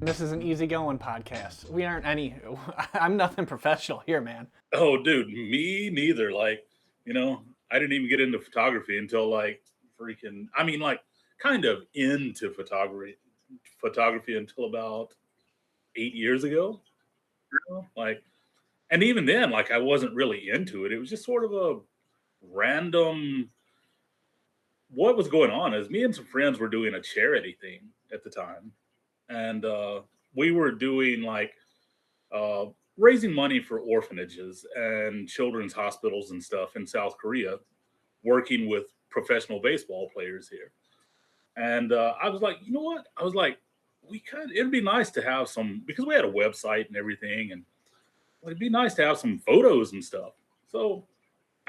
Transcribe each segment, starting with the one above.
This is an easygoing podcast. We aren't any. I'm nothing professional here, man. Oh, dude, me neither. I didn't even get into photography until kind of into photography until about 8 years ago. Like, and even then, like, I wasn't really into it. It was just sort of a random. What was going on is me and some friends were doing a charity thing at the time, and we were doing uh, raising money for orphanages and children's hospitals and stuff in South Korea, working with professional baseball players here. And I was like, you know what? I was like, it'd be nice to have some, because we had a website and everything, and it'd be nice to have some photos and stuff. So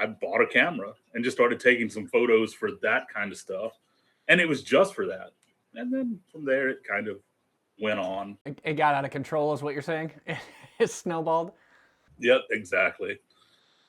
I bought a camera and just started taking some photos for that kind of stuff. And it was just for that. And then from there, it kind of went on. It got out of control, is what you're saying? It snowballed. Yep, exactly.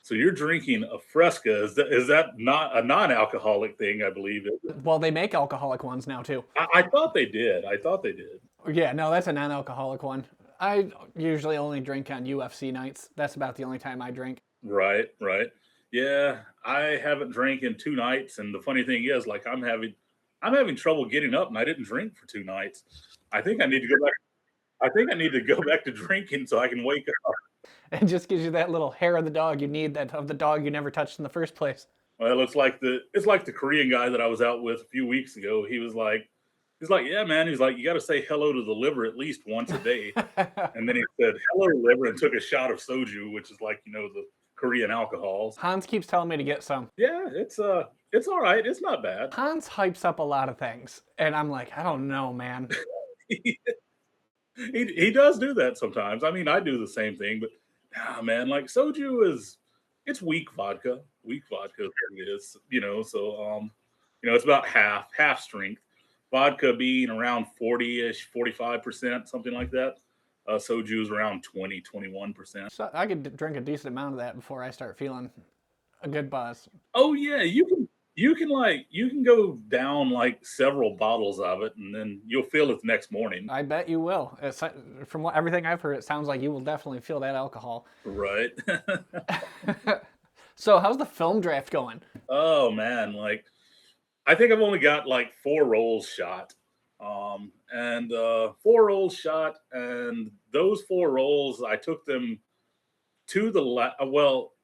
So you're drinking a Fresca. Is that not a non-alcoholic thing? I believe it. Well, they make alcoholic ones now too. I thought they did. I thought they did. Yeah, no, that's a non-alcoholic one. I usually only drink on UFC nights. That's about the only time I drink. Right, right. Yeah, I haven't drank in 2 nights, and the funny thing is, like, I'm having trouble getting up, and I didn't drink for 2 nights. I think I need to go back. I think I need to go back to drinking so I can wake up. It just gives you that little hair of the dog you need, that of the dog you never touched in the first place. Well, it's like the Korean guy that I was out with a few weeks ago. He's like, yeah, man. He's like, you got to say hello to the liver at least once a day. And then he said, hello, liver, and took a shot of soju, which is like, the Korean alcohols. Hans keeps telling me to get some. Yeah, it's all right. It's not bad. Hans hypes up a lot of things, and I'm like, I don't know, man. He does do that sometimes. I mean, I do the same thing, but nah, man, like soju it's weak vodka. Weak vodka is what it is, so it's about half strength. Vodka being around 40-ish, 45%, something like that. Soju is around 20, 21%. So I could drink a decent amount of that before I start feeling a good buzz. Oh yeah, you can go down like several bottles of it, and then you'll feel it the next morning. I bet you will. From everything I've heard, it sounds like you will definitely feel that alcohol. Right. So how's the film draft going? Oh man, like I think I've only got like 4 rolls shot. And 4 rolls shot, and those 4 rolls, I took them to the lab. Well,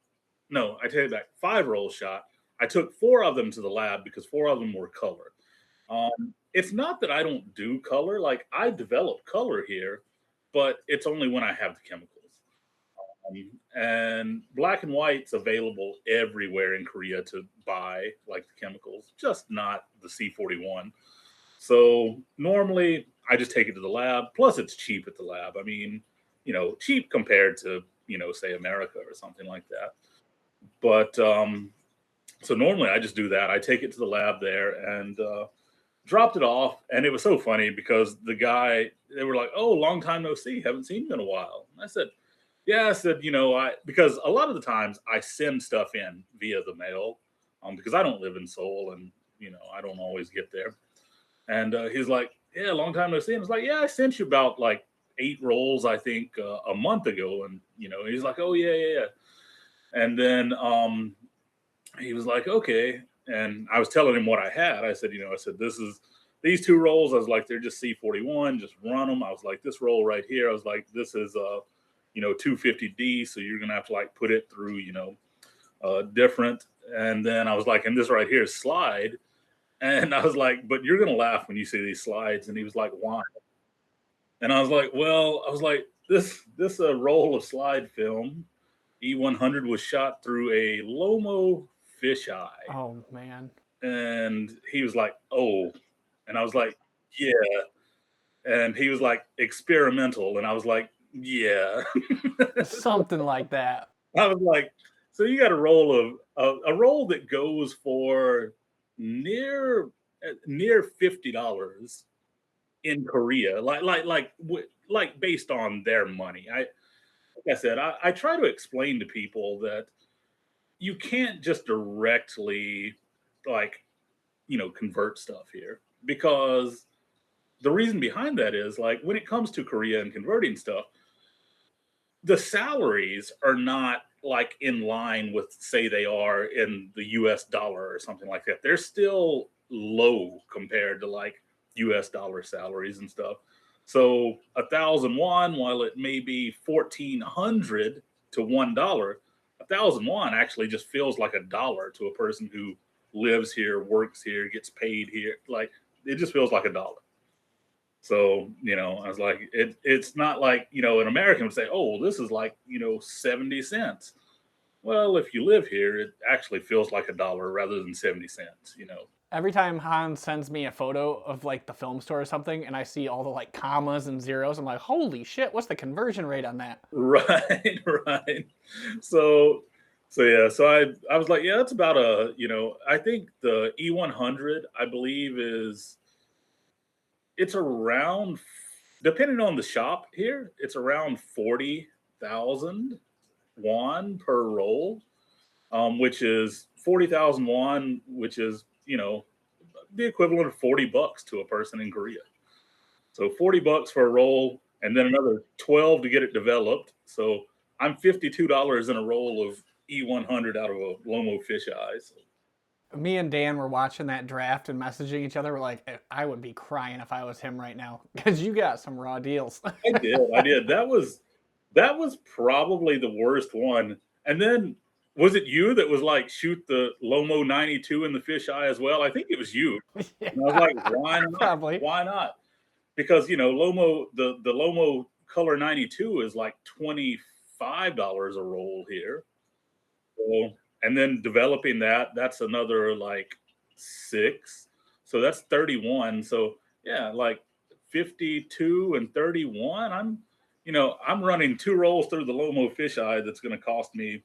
no, I take it back. 5 rolls shot. I took 4 of them to the lab because 4 of them were color. It's not that I don't do color. Like I develop color here, but it's only when I have the chemicals. And black and white's available everywhere in Korea to buy, like the chemicals, just not the C41. So normally I just take it to the lab. Plus, it's cheap at the lab. I mean, cheap compared to, say America or something like that. But so normally I just do that. I take it to the lab there and dropped it off. And it was so funny because they were like, oh, long time no see. Haven't seen you in a while. And I said, yeah, I said, because a lot of the times I send stuff in via the mail because I don't live in Seoul and, I don't always get there. And he's like, yeah, long time no see. And I was like, yeah, I sent you about like 8 rolls, I think, a month ago. And, he's like, oh, yeah, yeah, yeah. And then he was like, okay. And I was telling him what I had. I said, these 2 rolls. I was like, they're just C41, just run them. I was like, this roll right here. I was like, this is, 250D. So you're going to have to like put it through, different. And then I was like, and this right here is slide. And I was like, but you're going to laugh when you see these slides. And he was like, why? And I was like, this roll of slide film, E100, was shot through a Lomo fisheye. Oh, man. And he was like, oh. And I was like, yeah. And he was like, experimental. And I was like, yeah. Something like that. I was like, so you got a roll that goes for near $50 in Korea, like based on their money. Like I said, I try to explain to people that you can't just directly like convert stuff here, because the reason behind that is, like, when it comes to Korea and converting stuff, the salaries are not like in line with, say, they are in the US dollar or something like that. They're still low compared to like US dollar salaries and stuff. So 1,000 won, while it may be 1,400 to $1, 1,000 won actually just feels like $1 to a person who lives here, works here, gets paid here. Like, it just feels like $1. So, I was like, it's not like, an American would say, oh, this is like, 70 cents. Well, if you live here, it actually feels like $1 rather than 70 cents. Every time Han sends me a photo of like the film store or something, and I see all the like commas and zeros, I'm like, holy shit, what's the conversion rate on that? Right, right. So, so I was like, yeah, that's about I think the E100, I believe, it's around, depending on the shop here, it's around 40,000 won per roll, which is 40,000 won, which is, the equivalent of $40 to a person in Korea. So $40 for a roll, and then another 12 to get it developed. So I'm $52 in a roll of E100 out of a Lomo fisheye. So Me and Dan were watching that draft and messaging each other. We're like, I would be crying if I was him right now because you got some raw deals. I did. That was probably the worst one. And then, was it you that was like, shoot the Lomo 92 in the fisheye as well? I think it was you. Yeah, And I was like, why not? probably. Why not? Because Lomo, the Lomo Color 92 is like $25 a roll here. So, and then developing that's another like six. So that's 31. So yeah, like 52 and 31. I'm running 2 rolls through the Lomo fisheye that's going to cost me,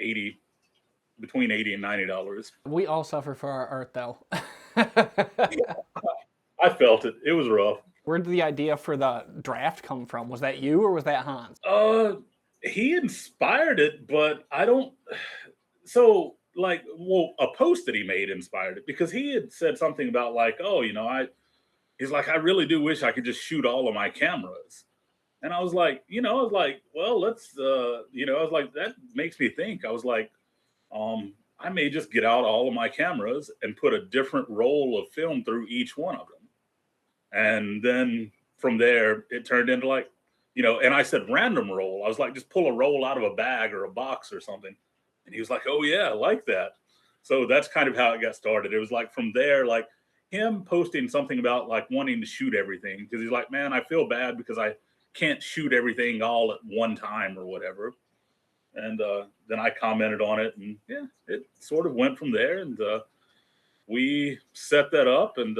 80, between 80 and $90. We all suffer for our art, though. I felt it. It was rough. Where did the idea for the draft come from? Was that you or was that Hans? He inspired it, but I don't. So, like, well, a post that he made inspired it, because he had said something about like, oh, he's like, I really do wish I could just shoot all of my cameras. And I was like, well, let's, I was like, that makes me think. I was like, I may just get out all of my cameras and put a different roll of film through each one of them. And then from there, it turned into like, and I said random roll. I was like, just pull a roll out of a bag or a box or something. And he was like, oh, yeah, I like that. So that's kind of how it got started. It was like from there, like him posting something about like wanting to shoot everything, because he's like, man, I feel bad because I can't shoot everything all at one time or whatever. And then I commented on it, and yeah, it sort of went from there. And we set that up, and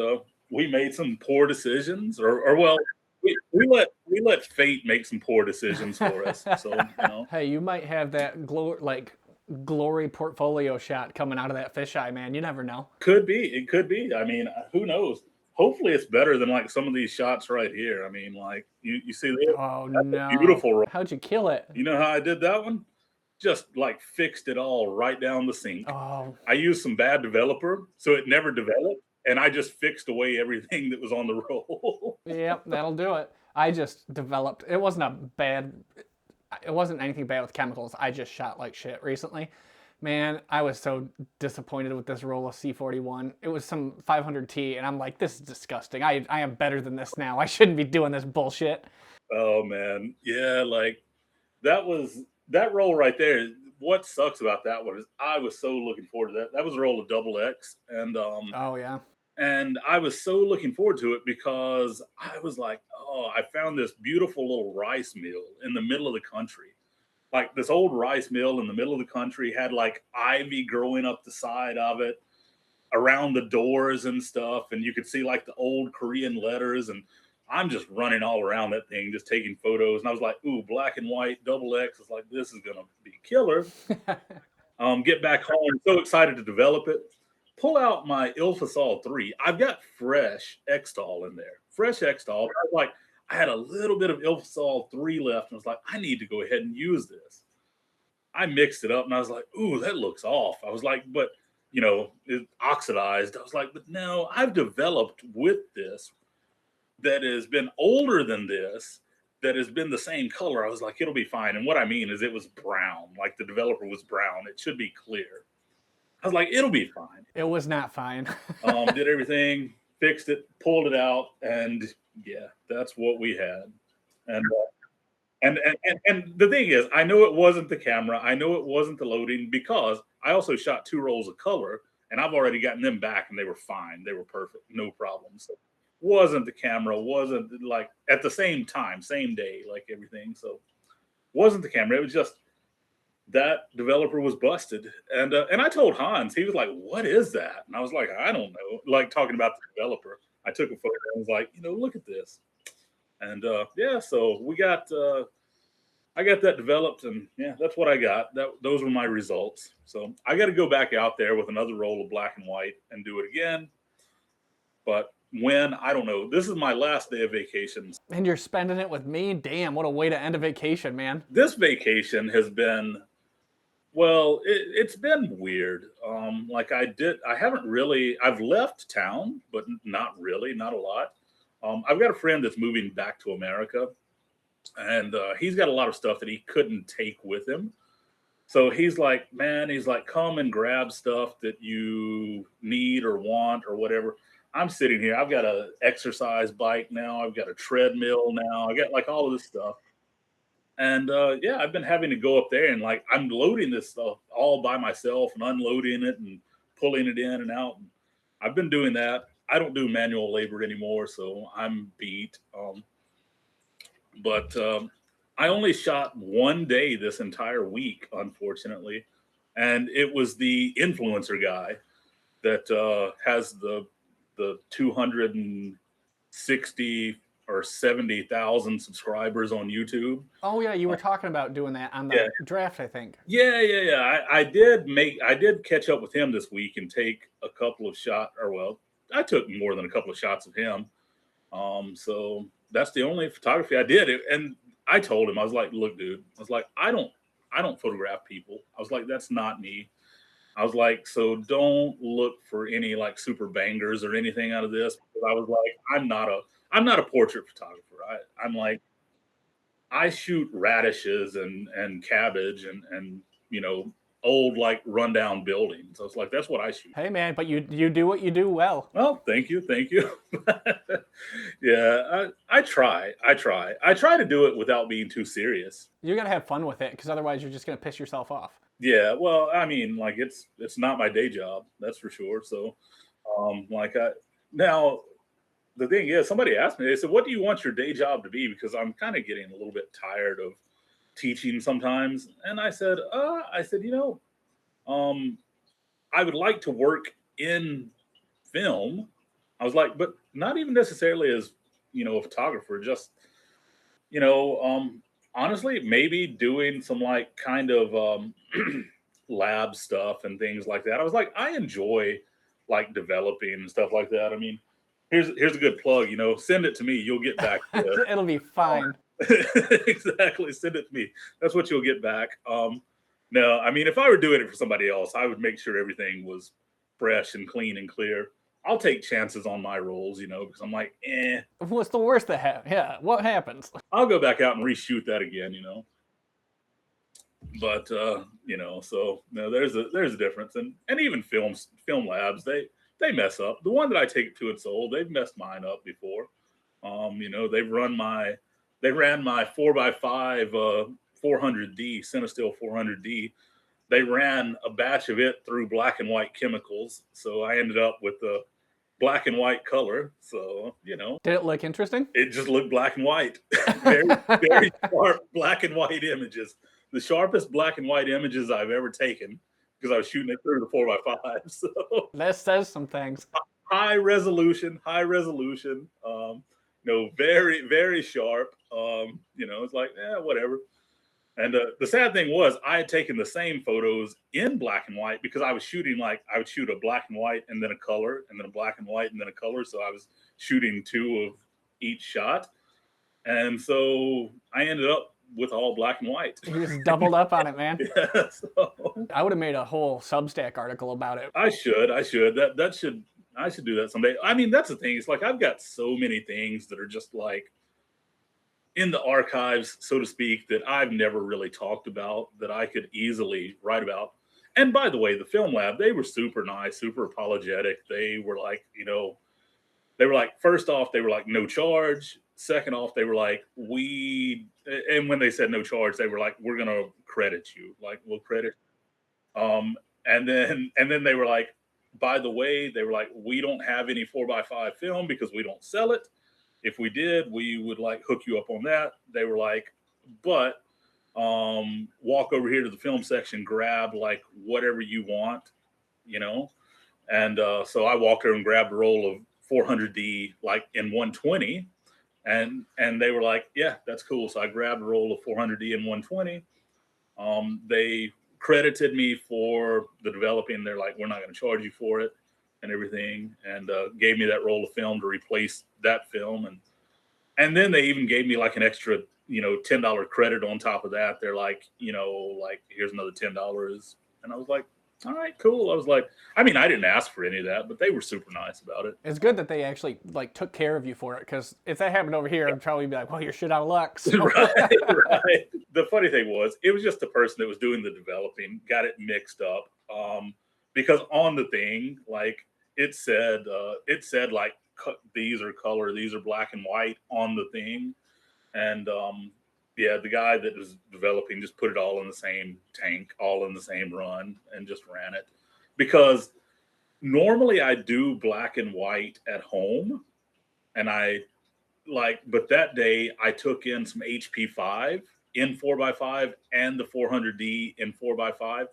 we made some poor decisions, or well, we let fate make some poor decisions for us. So Hey, you might have that glory portfolio shot coming out of that fisheye, man. You never know. Could be. It could be. I mean, who knows? Hopefully, it's better than like some of these shots right here. I mean, like you see, Oh that's no! a beautiful roll. How'd you kill it? You know how I did that one? Just like fixed it all right down the sink. Oh, I used some bad developer, so it never developed, and I just fixed away everything that was on the roll. yep, that'll do it. I just developed. It wasn't anything bad with chemicals. I just shot like shit recently. Man, I was so disappointed with this roll of C41. It was some 500T, and I'm like, this is disgusting. I am better than this now. I shouldn't be doing this bullshit. Oh man, yeah, like that roll right there. What sucks about that one is I was so looking forward to that. That was a roll of double X, and Oh yeah. and I was so looking forward to it because I was like, oh, I found this beautiful little rice mill in the middle of the country. Like this old rice mill in the middle of the country had like ivy growing up the side of it, around the doors and stuff. And you could see like the old Korean letters. And I'm just running all around that thing, just taking photos. And I was like, ooh, black and white, double X. It's like, this is going to be killer. Get back home. So excited to develop it. Pull out my Ilfasol 3. I've got fresh Xtol in there. Fresh Xtol. I was like, I had a little bit of Ilfasol 3 left, and I was like, I need to go ahead and use this. I mixed it up, and I was like, ooh, that looks off. I was like, but, it oxidized. I was like, but no, I've developed with this that has been older than this, that has been the same color. I was like, it'll be fine. And what I mean is it was brown, like the developer was brown. It should be clear. I was like, it'll be fine. It was not fine. Did everything, fixed it, pulled it out, and yeah, that's what we had. And and the thing is, I know it wasn't the camera, I know it wasn't the loading, because I also shot 2 rolls of color, and I've already gotten them back, and they were fine, they were perfect, no problems. So, wasn't the camera, wasn't like at the same time, same day, like everything. So, wasn't the camera. It was just that developer was busted, and I told Hans. He was like, "What is that?" And I was like, "I don't know." Like talking about the developer, I took a photo and was like, "Look at this." And yeah, so we got I got that developed, and yeah, that's what I got. Those were my results. So I got to go back out there with another roll of black and white and do it again. But when, I don't know. This is my last day of vacation. And you're spending it with me? Damn, what a way to end a vacation, man. This vacation has been, well, it's been weird. Like I haven't really, I've left town, but not really, not a lot. I've got a friend that's moving back to America, and he's got a lot of stuff that he couldn't take with him. So he's like, man, he's like, come and grab stuff that you need or want or whatever. I'm sitting here. I've got a exercise bike now. I've got a treadmill now. I got like all of this stuff. And yeah, I've been having to go up there and like I'm loading this stuff all by myself and unloading it and pulling it in and out. I've been doing that. I don't do manual labor anymore, so I'm beat. But I only shot one day this entire week, unfortunately, and it was the influencer guy that has the 260 or 70,000 subscribers on YouTube. Oh yeah, you were talking about doing that on the draft, I think. Yeah. I did catch up with him this week and take a couple of shots, or well, I took more than a couple of shots of him. So that's the only photography I did. And I told him, I was like, look, dude, I was like, I don't photograph people. I was like, that's not me. I was like, so don't look for any like super bangers or anything out of this. Because I was like, I'm not a portrait photographer. I'm like, I shoot radishes and cabbage and old like rundown buildings. I was like, that's what I shoot. Hey man, but you do what you do well. Well, thank you. Yeah, I try to do it without being too serious. You gotta have fun with it, because otherwise you're just gonna piss yourself off. Yeah, well, I mean, like it's not my day job, that's for sure. So, now the thing is, somebody asked me, they said, "What do you want your day job to be?" Because I'm kind of getting a little bit tired of teaching sometimes, and I said, I would like to work in film. I was like, but not even necessarily as a photographer, just you know, honestly, maybe doing some like kind of lab stuff and things like that. I was like, I enjoy like developing and stuff like that. I mean, here's a good plug. Send it to me. You'll get back. It'll be fine. Exactly. Send it to me. That's what you'll get back. No, I mean, if I were doing it for somebody else, I would make sure everything was fresh and clean and clear. I'll take chances on my roles, because I'm like, What's the worst that happens? Yeah, what happens? I'll go back out and reshoot that again, But so no, there's a difference, and even film labs, they mess up. The one that I take it to and sold, they've messed mine up before. They ran my 4x5 400D Cinestill 400D. They ran a batch of it through black and white chemicals, so I ended up with the black and white color. So did it look interesting? It just looked black and white. Very very sharp black and white images. The sharpest black and white images I've ever taken, because I was shooting it through the 4x5. So that says some things. High resolution. Very very sharp. It's like whatever. And the sad thing was, I had taken the same photos in black and white, because I was shooting I would shoot a black and white and then a color and then a black and white and then a color. So I was shooting 2 of each shot. And so I ended up with all black and white. You just doubled up on it, man. Yeah, so I would have made a whole Substack article about it. I should I should do that someday. I mean, that's the thing. It's like I've got so many things that are just like in the archives, so to speak, that I've never really talked about that I could easily write about. And by the way, the film lab, they were super nice, super apologetic. They were like, they were like, first off, they were like, no charge. Second off, they were like, and when they said no charge, they were like, we're going to credit you. Like, we'll credit. And then they were like, by the way, they were like, we don't have any 4x5 film because we don't sell it. If we did, we would like hook you up on that. They were like, but walk over here to the film section, grab like whatever you want, And so I walked over and grabbed a roll of 400D like in 120, and they were like, yeah, that's cool. So I grabbed a roll of 400D in 120. They credited me for the developing. They're like, we're not going to charge you for it and everything, and gave me that roll of film to replace that film, and then they even gave me like an extra $10 credit on top of that. They're like, like here's another $10, and I was like, all right, cool. I was like, I mean, I didn't ask for any of that, but they were super nice about it. It's good that they actually like took care of you for it, because if that happened over here, I'd probably be like, well, you're shit out of luck. So. Right. The funny thing was, it was just the person that was doing the developing got it mixed up, because on the thing, like it said like these are color, these are black and white on the thing, and yeah, the guy that was developing just put it all in the same tank, all in the same run, and just ran it. Because normally I do black and white at home, and but that day I took in some HP5 in 4x5 and the 400D in 4x5,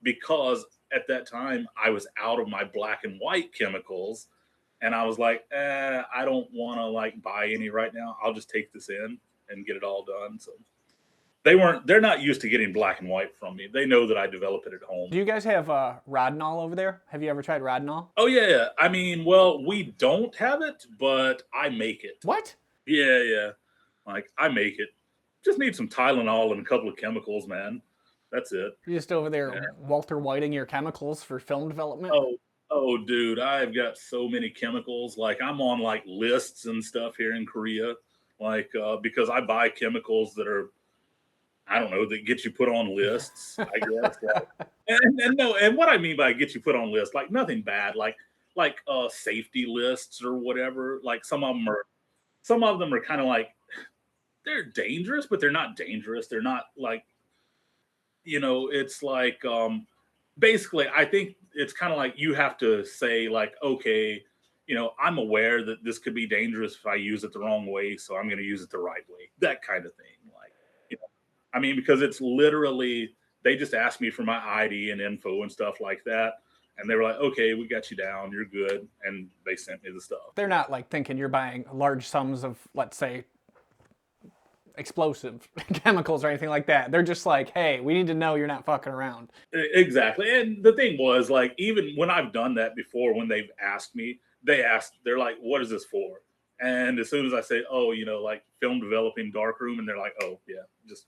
because at that time I was out of my black and white chemicals, and I was like, I don't want to like buy any right now. I'll just take this in and get it all done. So they're not used to getting black and white from me. They know that I develop it at home. Do you guys have Rodinol over there? Have you ever tried Rodinol? Oh yeah. I mean, well, we don't have it, but I make it. What? Yeah. Like I make it. Just need some Tylenol and a couple of chemicals, man. That's it. You're just over there Walter Whiting your chemicals for film development? Oh, dude, I've got so many chemicals. Like I'm on like lists and stuff here in Korea. Like, because I buy chemicals that are, I don't know, that get you put on lists, I guess. And what I mean by get you put on lists, like nothing bad, like safety lists or whatever. Like some of them are kind of like, they're dangerous, but they're not dangerous. They're not like, it's like, basically, I think it's kind of like you have to say like, okay, I'm aware that this could be dangerous if I use it the wrong way, so I'm going to use it the right way. That kind of thing. Like, I mean, because it's literally, they just asked me for my ID and info and stuff like that. And they were like, okay, we got you down. You're good. And they sent me the stuff. They're not like thinking you're buying large sums of, let's say, explosive chemicals or anything like that. They're just like, hey, we need to know you're not fucking around. Exactly. And the thing was, like, even when I've done that before, when they've asked me, they're like, what is this for? And as soon as I say, oh, like film developing darkroom, and they're like, oh yeah, just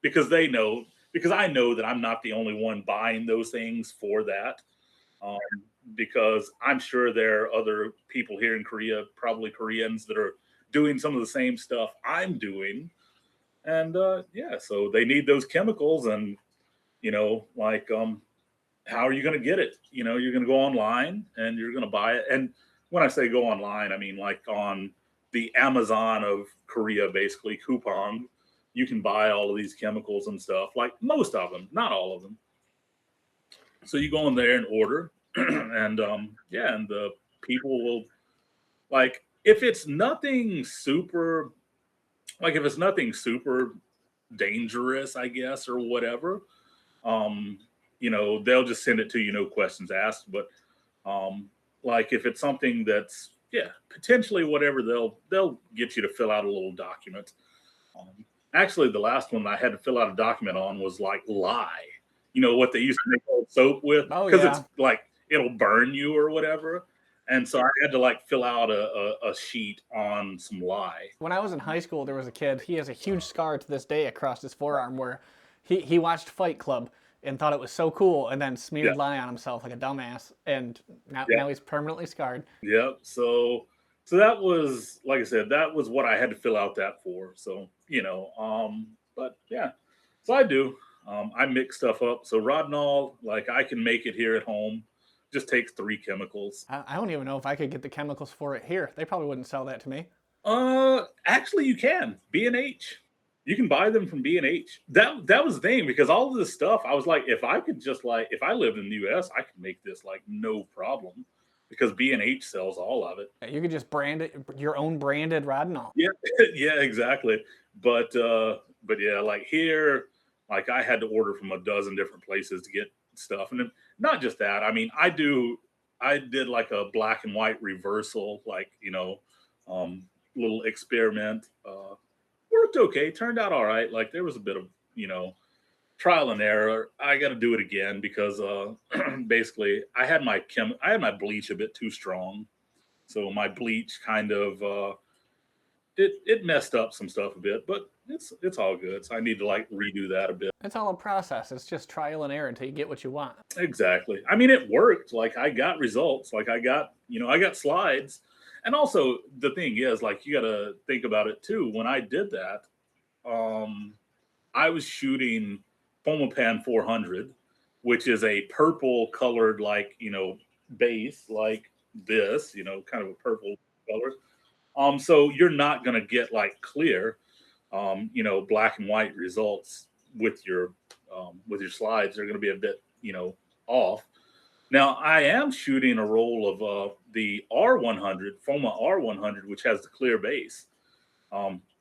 because I know that I'm not the only one buying those things for that. Because I'm sure there are other people here in Korea, probably Koreans, that are doing some of the same stuff I'm doing. And so they need those chemicals, and like how are you going to get it? You're going to go online and you're going to buy it. And when I say go online, I mean like on the Amazon of Korea, basically, Coupang, you can buy all of these chemicals and stuff, like most of them, not all of them. So you go in there and order, and and the people will, like, if it's nothing super dangerous, I guess, or whatever, they'll just send it to you, no questions asked. But like if it's something that's potentially whatever, they'll get you to fill out a little document. Actually, the last one I had to fill out a document on was like lye. What they used to make old soap with, because it's like it'll burn you or whatever. And so I had to like fill out a sheet on some lye. When I was in high school, there was a kid. He has a huge scar to this day across his forearm where he watched Fight Club and thought it was so cool, and then Yeah, smeared lye on himself like a dumbass, and yeah, now he's permanently scarred. yeah. So that was, like I said, that was what I had to fill out that for. So but yeah, so I do. I mix stuff up. So Rodinol, like I can make it here at home. Just takes 3 chemicals. I don't even know if I could get the chemicals for it here. They probably wouldn't sell that to me. Actually, you can B&H. You can buy them from B&H. That was the thing because all of this stuff, I was like, if I could just like, if I lived in the U.S., I could make this like no problem because B&H sells all of it. You could just brand it your own branded Rodinol. Yeah, yeah, exactly. But yeah, like here, like I had to order from a dozen different places to get stuff, and then, not just that. I mean, I did like a black and white reversal, like um, little experiment. Worked okay, turned out all right. Like there was a bit of trial and error. I got to do it again because basically I had my bleach a bit too strong, so my bleach kind of it messed up some stuff a bit, but it's all good. So I need to like redo that a bit. It's all a process. It's just trial and error until you get what you want. Exactly. I mean, it worked. Like I got results. Like I got slides. And also the thing is, like you got to think about it too. When I did that, I was shooting Fomapan 400, which is a purple colored like base like this, kind of a purple color. So you're not gonna get like clear, black and white results with your slides. They're gonna be a bit, off. Now I am shooting a roll of the R100, Foma R100, which has the clear base,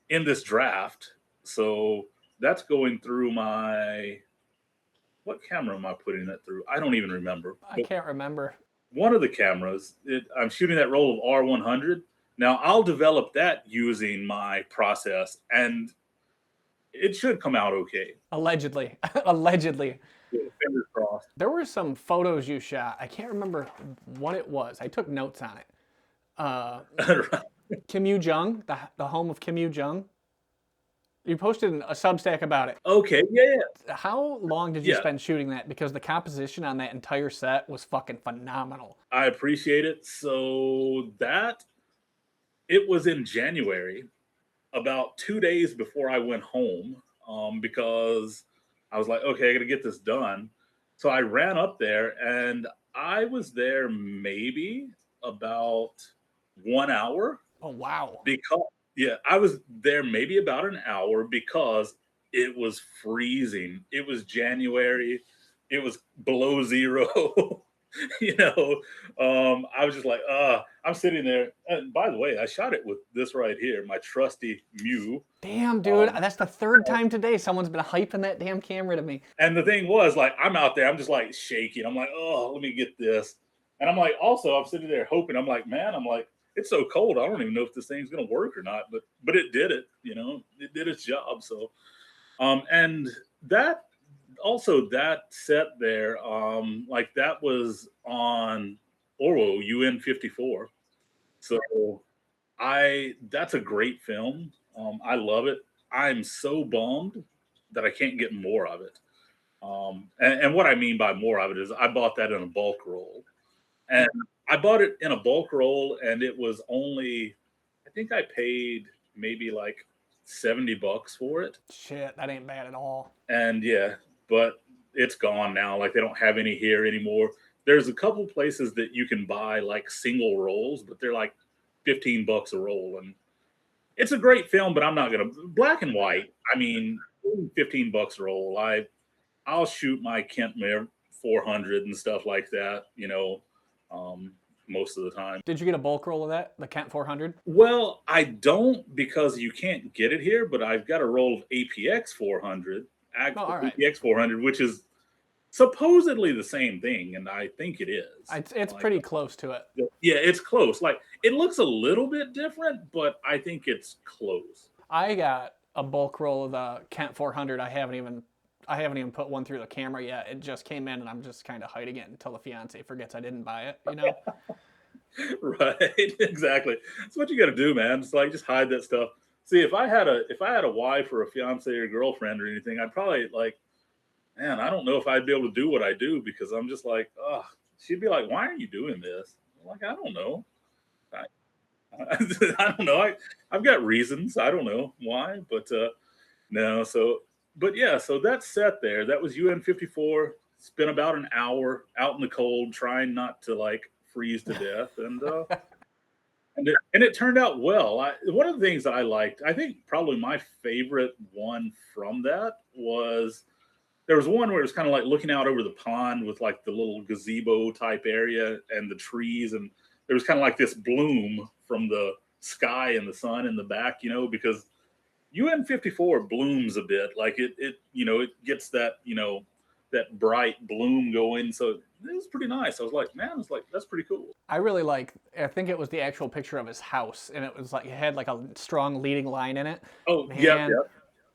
in this draft. So that's going through my what camera am I putting that through? I don't even remember. I can't remember. One of the cameras, I'm shooting that roll of R100. Now I'll develop that using my process, and it should come out okay. Allegedly. Allegedly. Yeah, fingers crossed. There were some photos you shot. I can't remember what it was. I took notes on it. Uh, Kim Yu Jung, the home of Kim Yu Jung. You posted a Substack about it. Okay, yeah, How long did you yeah. spend shooting that? Because the composition on that entire set was fucking phenomenal. I appreciate it. So that it was in January, about 2 days before I went home, because I was like, okay, I got to get this done. So I ran up there, and I was there maybe about 1 hour Oh wow. because yeah, I was there maybe about an hour because it was freezing. It was January. It was below zero. you know, I was just like, I'm sitting there. And by the way, I shot it with this right here, my trusty Mew. Damn, dude, that's the third time today someone's been hyping that damn camera to me. And the thing was, like, I'm out there, I'm just like shaking. I'm like, oh, let me get this. And I'm like, also, I'm sitting there hoping. I'm like, man, I'm like, it's so cold. I don't even know if this thing's gonna work or not. But it did it. It did its job. So, and that also that set there, like that was on Oro UN 54. So that's a great film. I love it. I'm so bummed that I can't get more of it. And what I mean by more of it is I bought that in a bulk roll. And I bought it in a bulk roll, and it was only, I think I paid maybe like $70 for it. Shit, that ain't bad at all. And yeah, but it's gone now. Like they don't have any here anymore. There's a couple places that you can buy like single rolls, but they're like $15 a roll. And it's a great film, but I'm not gonna black and white. I mean, $15 a roll. I'll shoot my Kentmere 400 and stuff like that. Most of the time. Did you get a bulk roll of that, the Kent 400? Well, I don't because you can't get it here, but I've got a roll of APX 400, APX 400, which is supposedly the same thing, and I think it is. It's like, pretty close to it. Yeah, it's close. Like it looks a little bit different, but I think it's close. I got a bulk roll of the Kent 400. I haven't even put one through the camera yet. It just came in, and I'm just kind of hiding it until the fiance forgets I didn't buy it. Right, exactly. That's what you got to do, man. It's like just hide that stuff. See, if I had a wife or a fiance or girlfriend or anything, I'd probably like, man, I don't know if I'd be able to do what I do because I'm just like, oh, she'd be like, why are you doing this? I'm like, I don't know. I, I don't know. I've got reasons. I don't know why, but no. So, but yeah. So that set there, that was UN 54. Spent about an hour out in the cold, trying not to like freeze to death, and it turned out well. One of the things that I liked, I think probably my favorite one from that was there was one where it was kind of like looking out over the pond with like the little gazebo type area and the trees, and there was kind of like this bloom from the sky and the sun in the back, because UN 54 blooms a bit, like it gets that that bright bloom going, so it was pretty nice. I was like, man, it's like that's pretty cool. I really like. I think it was the actual picture of his house, and it was like it had like a strong leading line in it. Oh, yep, Man, yep,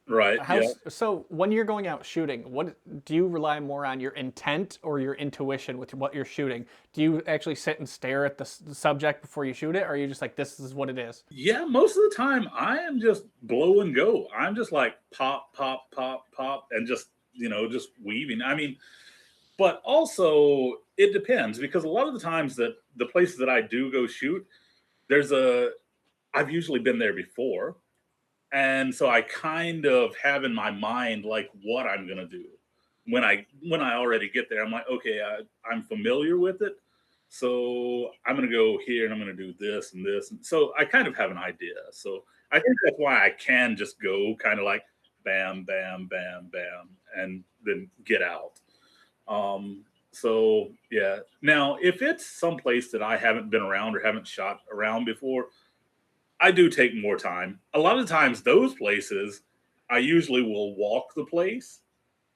right, how yeah. so? When you're going out shooting, what do you rely more on your intent or your intuition with what you're shooting? Do you actually sit and stare at the subject before you shoot it, or are you just like, this is what it is? Yeah, most of the time I am just blow and go. I'm just like pop, pop, pop, pop, and just weaving. I mean, but also it depends because a lot of the times that the places that I do go shoot, there's a I've usually been there before. And so I kind of have in my mind like what I'm gonna do when I already get there. I'm like, okay, I'm familiar with it, so I'm gonna go here and I'm gonna do this and this. And so I kind of have an idea. So I think that's why I can just go kind of like bam, bam, bam, bam, and then get out. So yeah. Now, if it's someplace that I haven't been around or haven't shot around before, I do take more time. A lot of times, those places, I usually will walk the place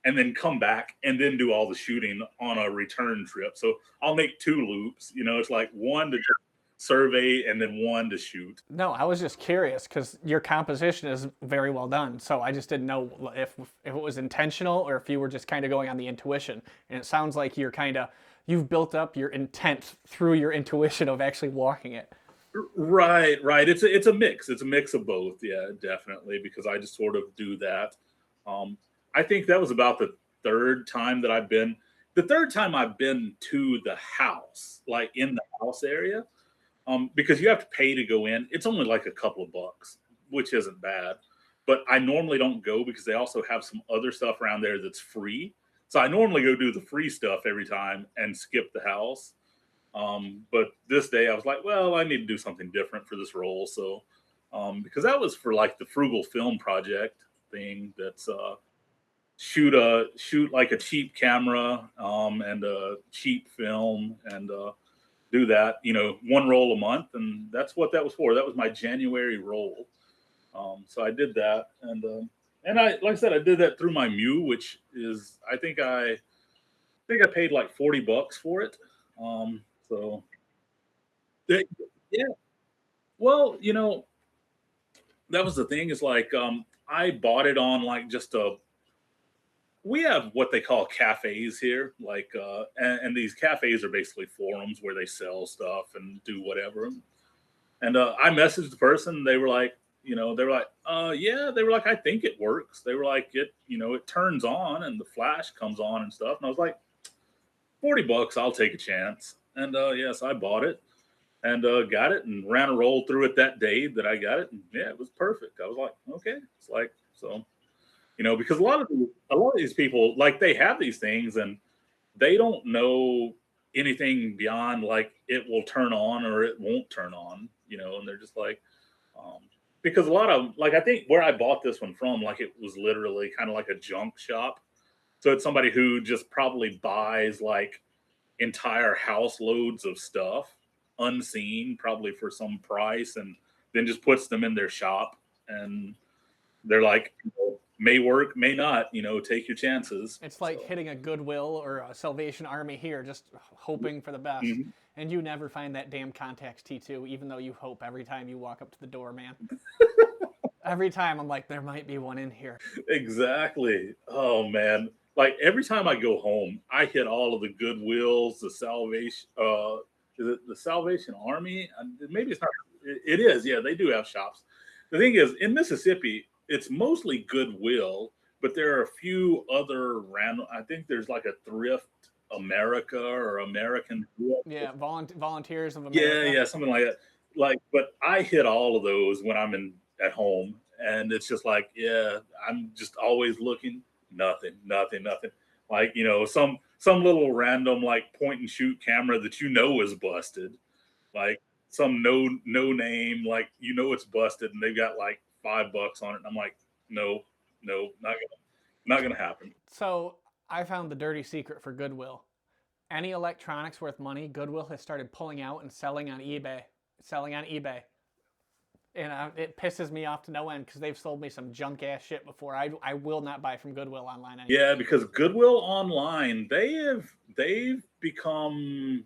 and then come back and then do all the shooting on a return trip. So I'll make two loops. It's like one to just survey and then one to shoot. No, I was just curious because your composition is very well done. So I just didn't know if it was intentional or if you were just kind of going on the intuition. And it sounds like you've built up your intent through your intuition of actually walking it. Right, right. It's a mix. It's a mix of both. Yeah, definitely. Because I just sort of do that. Um, I think that was about the third time that I've been. The third time I've been to the house, like in the house area, because you have to pay to go in. It's only like a couple of bucks, which isn't bad. But I normally don't go because they also have some other stuff around there that's free. So I normally go do the free stuff every time and skip the house. But this day I was like, well, I need to do something different for this role. So, because that was for like the frugal film project thing that's shoot like a cheap camera and a cheap film and do that, one roll a month, and that's what that was for. That was my January roll. So I did that, and I like I said, I did that through my Mew, which is I think I paid like $40 for it. So they, yeah, well, that was the thing is like I bought it on like just a we have what they call cafes here, like and these cafes are basically forums where they sell stuff and do whatever. And I messaged the person. They were like, yeah. They were like, I think it works. They were like, it turns on and the flash comes on and stuff. And I was like, $40, I'll take a chance. And yes, I bought it and got it and ran a roll through it that day that I got it. And yeah, it was perfect. I was like, okay, it's like so. Because a lot of these people like they have these things and they don't know anything beyond like it will turn on or it won't turn on, and they're just like, um, because a lot of like I think where I bought this one from, like it was literally kind of like a junk shop. So it's somebody who just probably buys like entire house loads of stuff unseen, probably for some price, and then just puts them in their shop. And they're like, may work, may not, take your chances. It's like So, hitting a Goodwill or a Salvation Army here, just hoping for the best. mhm. And you never find that damn Contax T2, even though you hope every time you walk up to the door, man. Every time I'm like, there might be one in here. Exactly. Oh man. Like every time I go home, I hit all of the Goodwills, the Is it the Salvation Army? Maybe it's not. It is. Yeah, they do have shops. The thing is, in Mississippi, it's mostly Goodwill, but there are a few other random. I think there's like a Thrift America or American Thrift. Yeah, Volunteers of Yeah, America. yeah, something like that. Like, but I hit all of those when I'm in at home, and it's just like, yeah, I'm just always looking. Nothing, nothing, nothing. Like, some little random like point and shoot camera that is busted, like some no name, like it's busted, and they've got like $5 on it. And I'm like, no, no, not gonna happen. So I found the dirty secret for Goodwill. Any electronics worth money, Goodwill has started pulling out and selling on eBay. Selling on eBay. And it pisses me off to no end because they've sold me some junk ass shit before. I will not buy from Goodwill online anymore. Yeah, because Goodwill online, they've become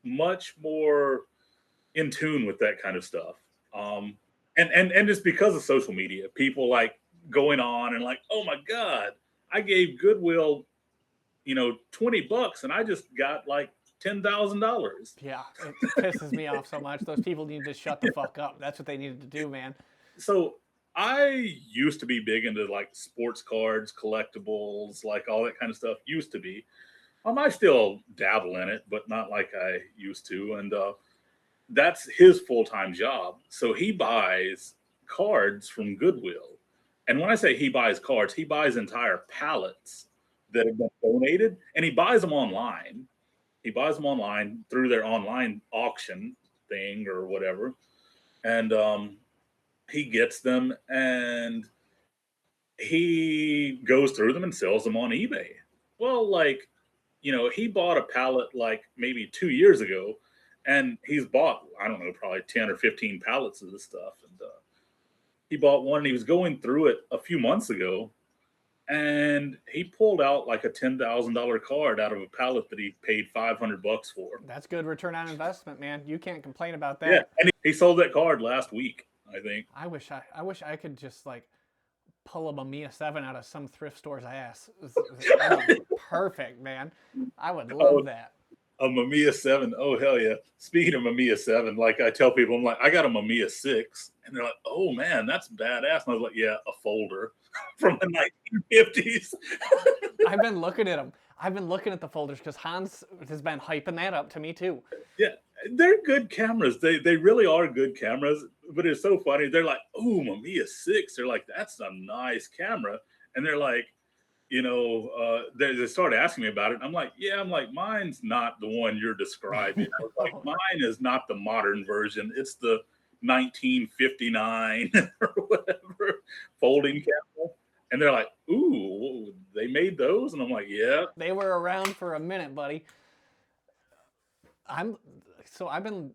much more in tune with that kind of stuff. And it's because of social media. People like going on and like, oh my God, I gave Goodwill, $20 and I just got like $10,000. Yeah, it pisses me off so much. Those people need to shut the fuck up. That's what they needed to do, man. So I used to be big into like sports cards, collectibles, like all that kind of stuff. Used to be. I still dabble in it, but not like I used to. And that's his full-time job. So he buys cards from Goodwill. And when I say he buys cards, he buys entire pallets that have been donated, and he buys them online. He buys them online through their online auction thing or whatever. And he gets them and he goes through them and sells them on eBay. Well, like, he bought a pallet like maybe 2 years ago, and he's bought, I don't know, probably 10 or 15 pallets of this stuff. And he bought one, and he was going through it a few months ago, and he pulled out like a $10,000 card out of a pallet that he paid $500 for. That's good return on investment, man. You can't complain about that. Yeah, and he sold that card last week, I think. I wish I could just like pull a Mamiya 7 out of some thrift store's ass. That'd be perfect, man. I would love that. A Mamiya 7. Oh, hell yeah. Speaking of Mamiya 7, like I tell people, I'm like, I got a Mamiya 6. And they're like, oh, man, that's badass. And I was like, yeah, a folder from the 1950s. I've been looking at them. I've been looking at the folders because Hans has been hyping that up to me, too. Yeah, they're good cameras. They really are good cameras. But it's so funny. They're like, oh, Mamiya 6. They're like, that's a nice camera. And they're like, they started asking me about it. And I'm like, yeah, mine's not the one you're describing. I was like, mine is not the modern version. It's the 1959 or whatever folding camera. And they're like, ooh, they made those? And I'm like, yeah. They were around for a minute, buddy. I've been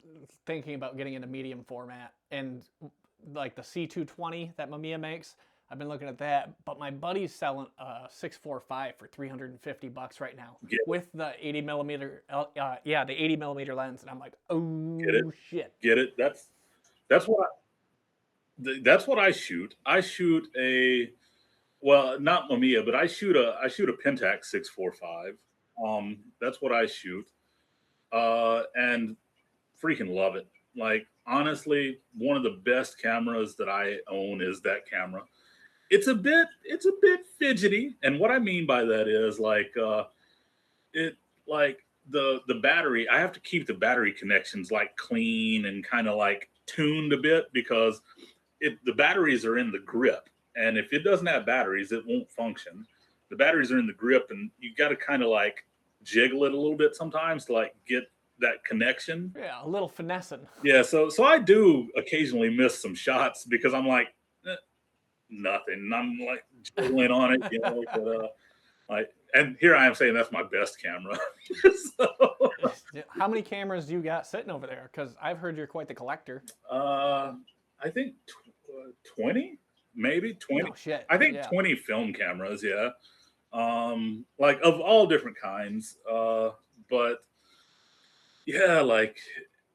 thinking about getting into medium format, and like the C220 that Mamiya makes. I've been looking at that, but my buddy's selling a 645 for $350 right now with the 80 millimeter, the 80 millimeter lens, and I'm like, oh shit, get it? That's what I shoot. I shoot not Mamiya, but I shoot a Pentax 645. That's what I shoot, and freaking love it. Like, honestly, one of the best cameras that I own is that camera. It's a bit fidgety, and what I mean by that is like the battery. I have to keep the battery connections like clean and kind of like tuned a bit because the batteries are in the grip, and if it doesn't have batteries, it won't function. The batteries are in the grip, and you got to kind of like jiggle it a little bit sometimes to like get that connection. Yeah, a little finessing. Yeah, so I do occasionally miss some shots because I'm like. Nothing. I'm like jiggling on it, but and here I am saying that's my best camera. So. How many cameras do you got sitting over there? Because I've heard you're quite the collector. I think 20, maybe 20. Oh, shit. I think 20 film cameras. Yeah, like of all different kinds. But yeah, like.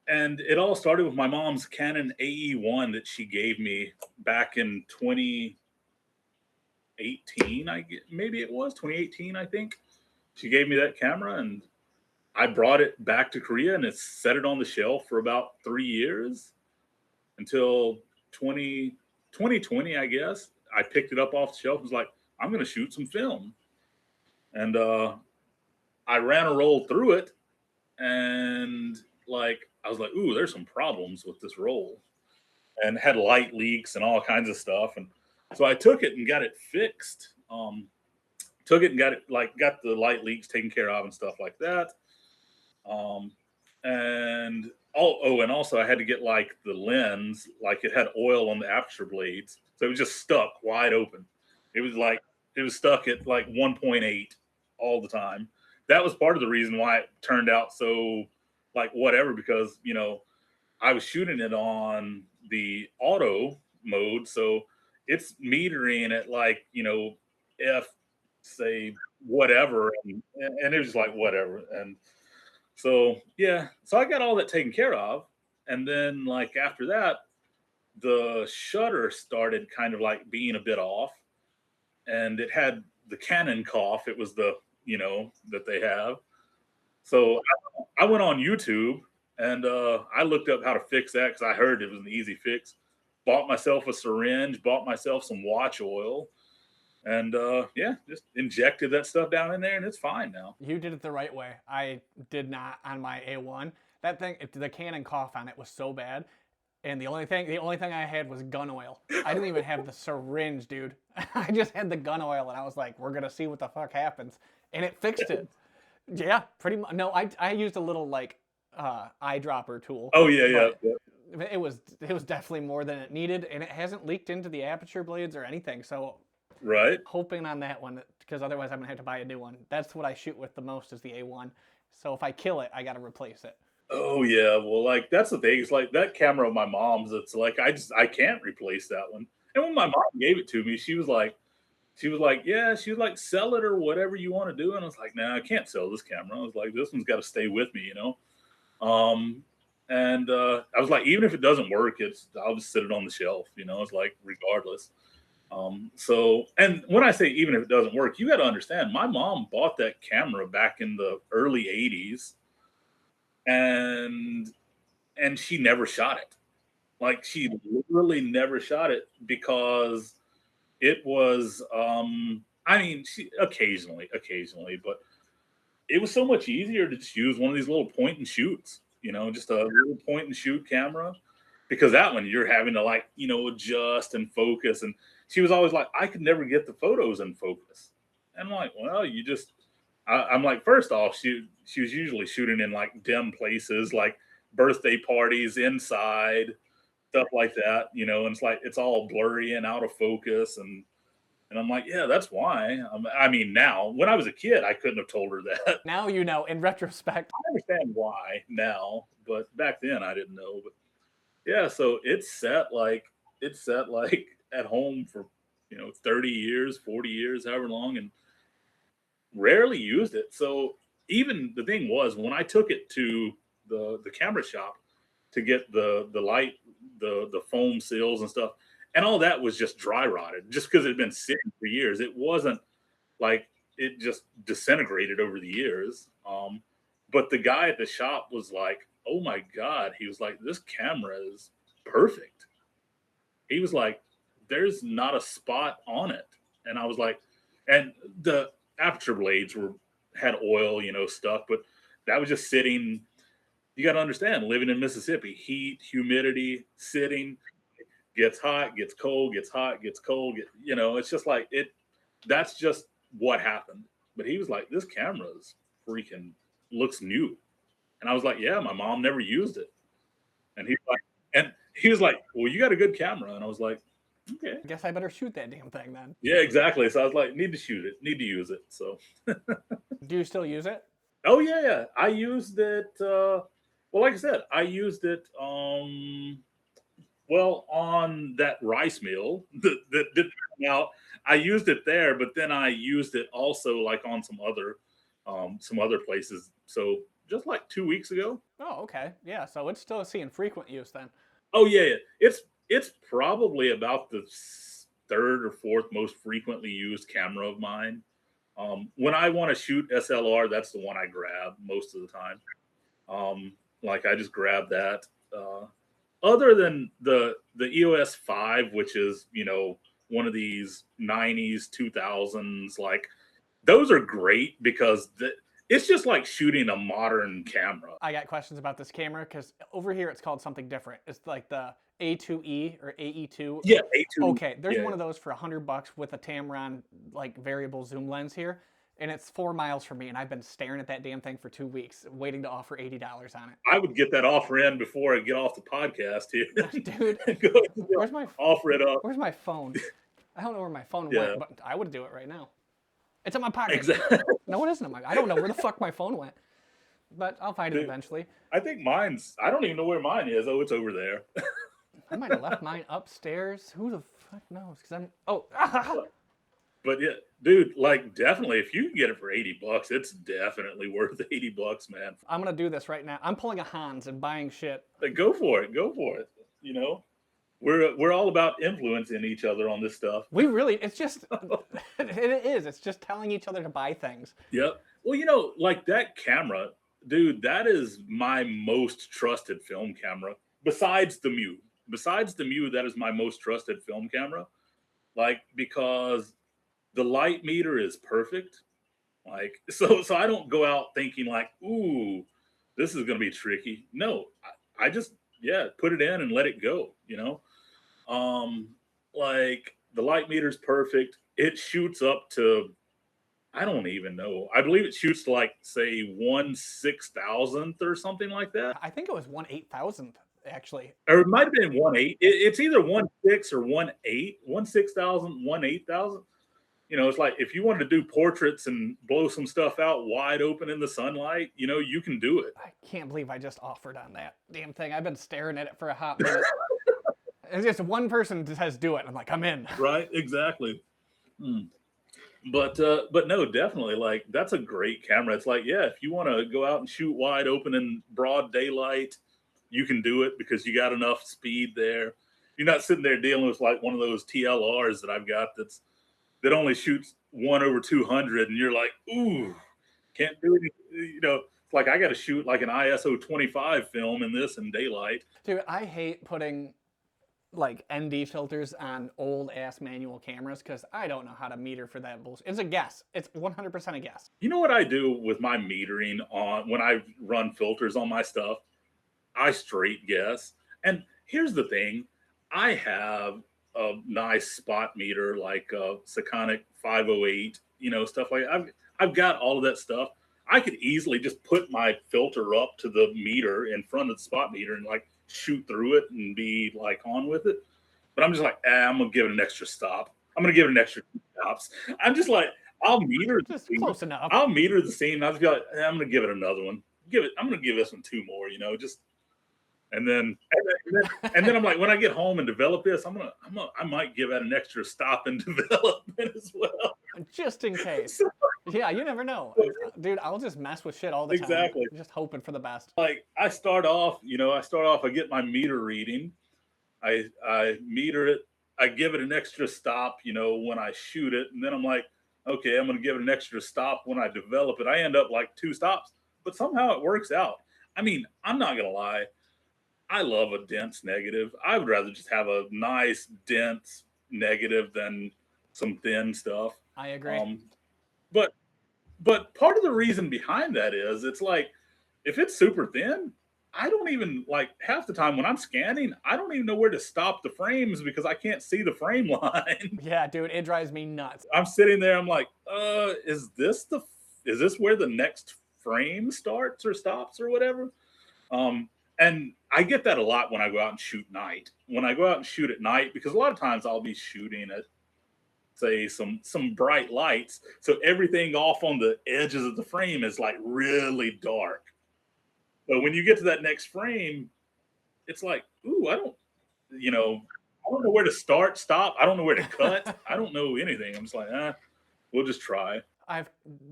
And it all started with my mom's Canon AE1 that she gave me back in 2018. Maybe it was 2018, I think. She gave me that camera, and I brought it back to Korea and it's set it on the shelf for about 3 years until 2020, I guess. I picked it up off the shelf and was like, I'm going to shoot some film. And I ran a roll through it and like, I was like, ooh, there's some problems with this roll, and had light leaks and all kinds of stuff. And so I took it and got it fixed. Took it and got it like got the light leaks taken care of and stuff like that. Um, and and also I had to get like the lens, like it had oil on the aperture blades, so it was just stuck wide open. It was like it was stuck at like 1.8 all the time. That was part of the reason why it turned out so like whatever, because I was shooting it on the auto mode, so it's metering at like f say whatever, and it was like whatever. And so yeah, so I got all that taken care of, and then like after that, the shutter started kind of like being a bit off, and it had the Canon cough. It was the that they have. So I went on YouTube and I looked up how to fix that because I heard it was an easy fix. Bought myself a syringe, bought myself some watch oil, and yeah, just injected that stuff down in there, and it's fine now. You did it the right way. I did not on my A1. That thing, the Canon cough on it was so bad. And the only thing I had was gun oil. I didn't even have the syringe, dude. I just had the gun oil, and I was like, "We're gonna see what the fuck happens," and it fixed it. Yeah, pretty much. No, I used a little like eyedropper tool. Oh yeah, yeah, But yeah. it was definitely more than it needed, and it hasn't leaked into the aperture blades or anything. So Right. hoping on that one, because otherwise I'm gonna have to buy a new one. That's what I shoot with the most is the A1. So if I kill it, I gotta replace it. Oh yeah, well, like that's the thing. It's like that camera of my mom's. It's like I can't replace that one. And when my mom gave it to me, yeah, she was like, sell it or whatever you want to do. And I was like, nah, I can't sell this camera. I was like, this one's got to stay with me. Um, and I was like, even if it doesn't work, I'll just sit it on the shelf. It's like regardless. So, and when I say even if it doesn't work, you got to understand, my mom bought that camera back in the early '80s, and she never shot it. Like she literally never shot it because it was I mean, she occasionally, but it was so much easier to just use one of these little point and shoots, just a little point and shoot camera, because that one you're having to like, adjust and focus. And she was always like, I could never get the photos in focus. And I'm like, well, I'm like, first off, she was usually shooting in like dim places, like birthday parties inside, stuff like that, and it's like it's all blurry and out of focus. And I'm like, yeah, that's why. I mean, now when I was a kid, I couldn't have told her that. Now you know. In retrospect, I understand why now, but back then I didn't know. But yeah, so it's set like at home for 30 years, 40 years, however long, and rarely used it. So even the thing was, when I took it to the camera shop to get the light, the foam seals and stuff, and all that was just dry rotted, just because it had been sitting for years. It wasn't like it just disintegrated over the years. But the guy at the shop was like, "Oh my god!" He was like, "This camera is perfect." He was like, "There's not a spot on it," and I was like, and the aperture blades had oil, stuck, but that was just sitting. You got to understand, living in Mississippi, heat, humidity, sitting, gets hot, gets cold, gets hot, gets cold. It's just like it. That's just what happened. But he was like, "This camera's freaking looks new," and I was like, "Yeah, my mom never used it." And he was like, "Well, you got a good camera," and I was like, "Okay, I guess I better shoot that damn thing then. yeah, exactly." So I was like, "Need to shoot it, need to use it." So, Do you still use it? oh yeah, yeah, I used it. Well, like I said, I used it. Well, on that rice mill that did come out, I used it there, but then I used it also like on some other places. So just like 2 weeks ago. Oh, okay. Yeah, so it's still seeing frequent use then. Oh yeah, yeah. It's probably about the third or fourth most frequently used camera of mine. When I want to shoot SLR, that's the one I grab most of the time. Like I just grab that. Other than the EOS 5, which is one of these 90s 2000s, like those are great because it's just like shooting a modern camera. I got questions about this camera because over here it's called something different. It's like the A2E or AE2. Yeah, A2. Okay, there's Yeah. one of those for $100 with a Tamron like variable zoom lens here, and it's 4 miles from me, and I've been staring at that damn thing for 2 weeks, waiting to offer $80 on it. I would get that offer in before I get off the podcast here. Dude, where's my offer it up? Where's my phone? I don't know where my phone Yeah. went, but I would do it right now. It's in my pocket. Exactly. No, it isn't in my. I don't know where the fuck my phone went, but I'll find it Dude. eventually. I think mine's. I don't even know where mine is. Oh, it's over there. I might have left mine upstairs. Who the fuck knows? Because I'm. Oh. But yeah, dude, like definitely, if you can get it for $80, it's definitely worth $80, man. I'm gonna do this right now. I'm pulling a Hans and buying shit. Like, go for it. Go for it. We're all about influencing each other on this stuff. We really. It's just. It is. It's just telling each other to buy things. Yep. Well, like that camera, dude, that is my most trusted film camera. Besides the Mew. That is my most trusted film camera. Like, because the light meter is perfect. Like, so I don't go out thinking like, ooh, this is gonna be tricky. No, I just put it in and let it go, Like the light meter's perfect. It shoots up to, I don't even know. I believe it shoots to like say 1/6000th or something like that. I think it was 1/8000th actually. Or it might have been 1/8. It's either 1/6 or 1/8, 1/6000, 1/8000. It's like if you wanted to do portraits and blow some stuff out wide open in the sunlight, you can do it. I can't believe I just offered on that damn thing. I've been staring at it for a hot minute. It's just one person says do it. I'm like, I'm in. Right, exactly. But no, definitely, like that's a great camera. It's like, yeah, if you want to go out and shoot wide open in broad daylight, you can do it because you got enough speed there. You're not sitting there dealing with like one of those TLRs that I've got that only shoots 1/200, and you're like, ooh, can't do it. It's like I got to shoot like an ISO 25 film in this in daylight. Dude, I hate putting like ND filters on old ass manual cameras because I don't know how to meter for that bullshit. It's a guess. It's 100% a guess. You know what I do with my metering on when I run filters on my stuff? I straight guess. And here's the thing. I have a nice spot meter like Sekonic 508, stuff like that. I've got all of that stuff. I could easily just put my filter up to the meter in front of the spot meter and like shoot through it and be like on with it. But I'm just like, I'm gonna give it an extra stop. I'm gonna give it an extra 2 stops. I'm just like, I'll meter the Just scene. close enough. I'll meter the scene. I'll just be like, I'm gonna give it another one. I'm gonna give this one 2 more. Just and then I'm like, when I get home and develop this, I might give that an extra stop in development as well. Just in case. Yeah, you never know. Dude, I'll just mess with shit all the time. Exactly. Just hoping for the best. Like I start off, I get my meter reading. I meter it. I give it an extra stop, when I shoot it. And then I'm like, okay, I'm going to give it an extra stop when I develop it. I end up like 2 stops, but somehow it works out. I mean, I'm not going to lie. I love a dense negative. I would rather just have a nice dense negative than some thin stuff. I agree. But part of the reason behind that is it's like if it's super thin, I don't even like half the time when I'm scanning, I don't even know where to stop the frames because I can't see the frame line. Yeah, dude, it drives me nuts. I'm sitting there, I'm like, is this where the next frame starts or stops or whatever? And I get that a lot when I go out and shoot night. When I go out and shoot at night, because a lot of times I'll be shooting at, say, some bright lights, so everything off on the edges of the frame is like really dark. So when you get to that next frame, it's like, ooh, I don't know where to start, stop. I don't know where to cut. I don't know anything. I'm just like, we'll just try. I've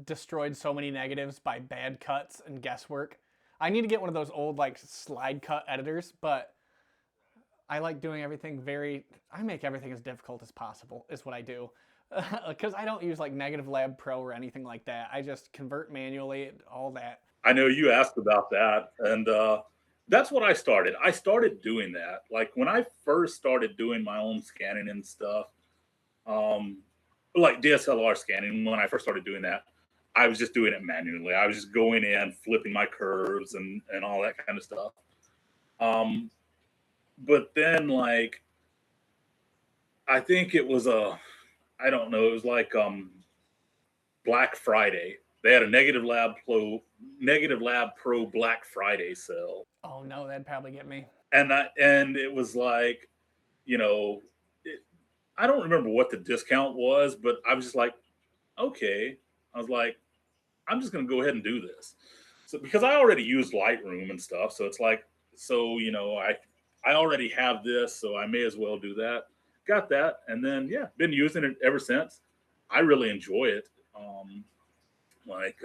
destroyed so many negatives by bad cuts and guesswork. I need to get one of those old like slide cut editors, but I like doing everything I make everything as difficult as possible is what I do. Because I don't use like Negative Lab Pro or anything like that. I just convert manually, all that. I know you asked about that, and that's what I started. I started doing that. Like when I first started doing my own scanning and stuff, um, like DSLR scanning, when I first started doing that, I was just doing it manually. I was just going in, flipping my curves and all that kind of stuff. Um, but then like I think it was I don't know, it was like Black Friday. They had a Negative Lab Pro Black Friday sale. Oh no, that'd probably get me. And it was like, you know, it, I don't remember what the discount was, but I was just like, okay. I was like, I'm just going to go ahead and do this. So because I already used Lightroom and stuff, so it's like, so I already have this, so I may as well do that. Got that, and then yeah, been using it ever since. I really enjoy it. Like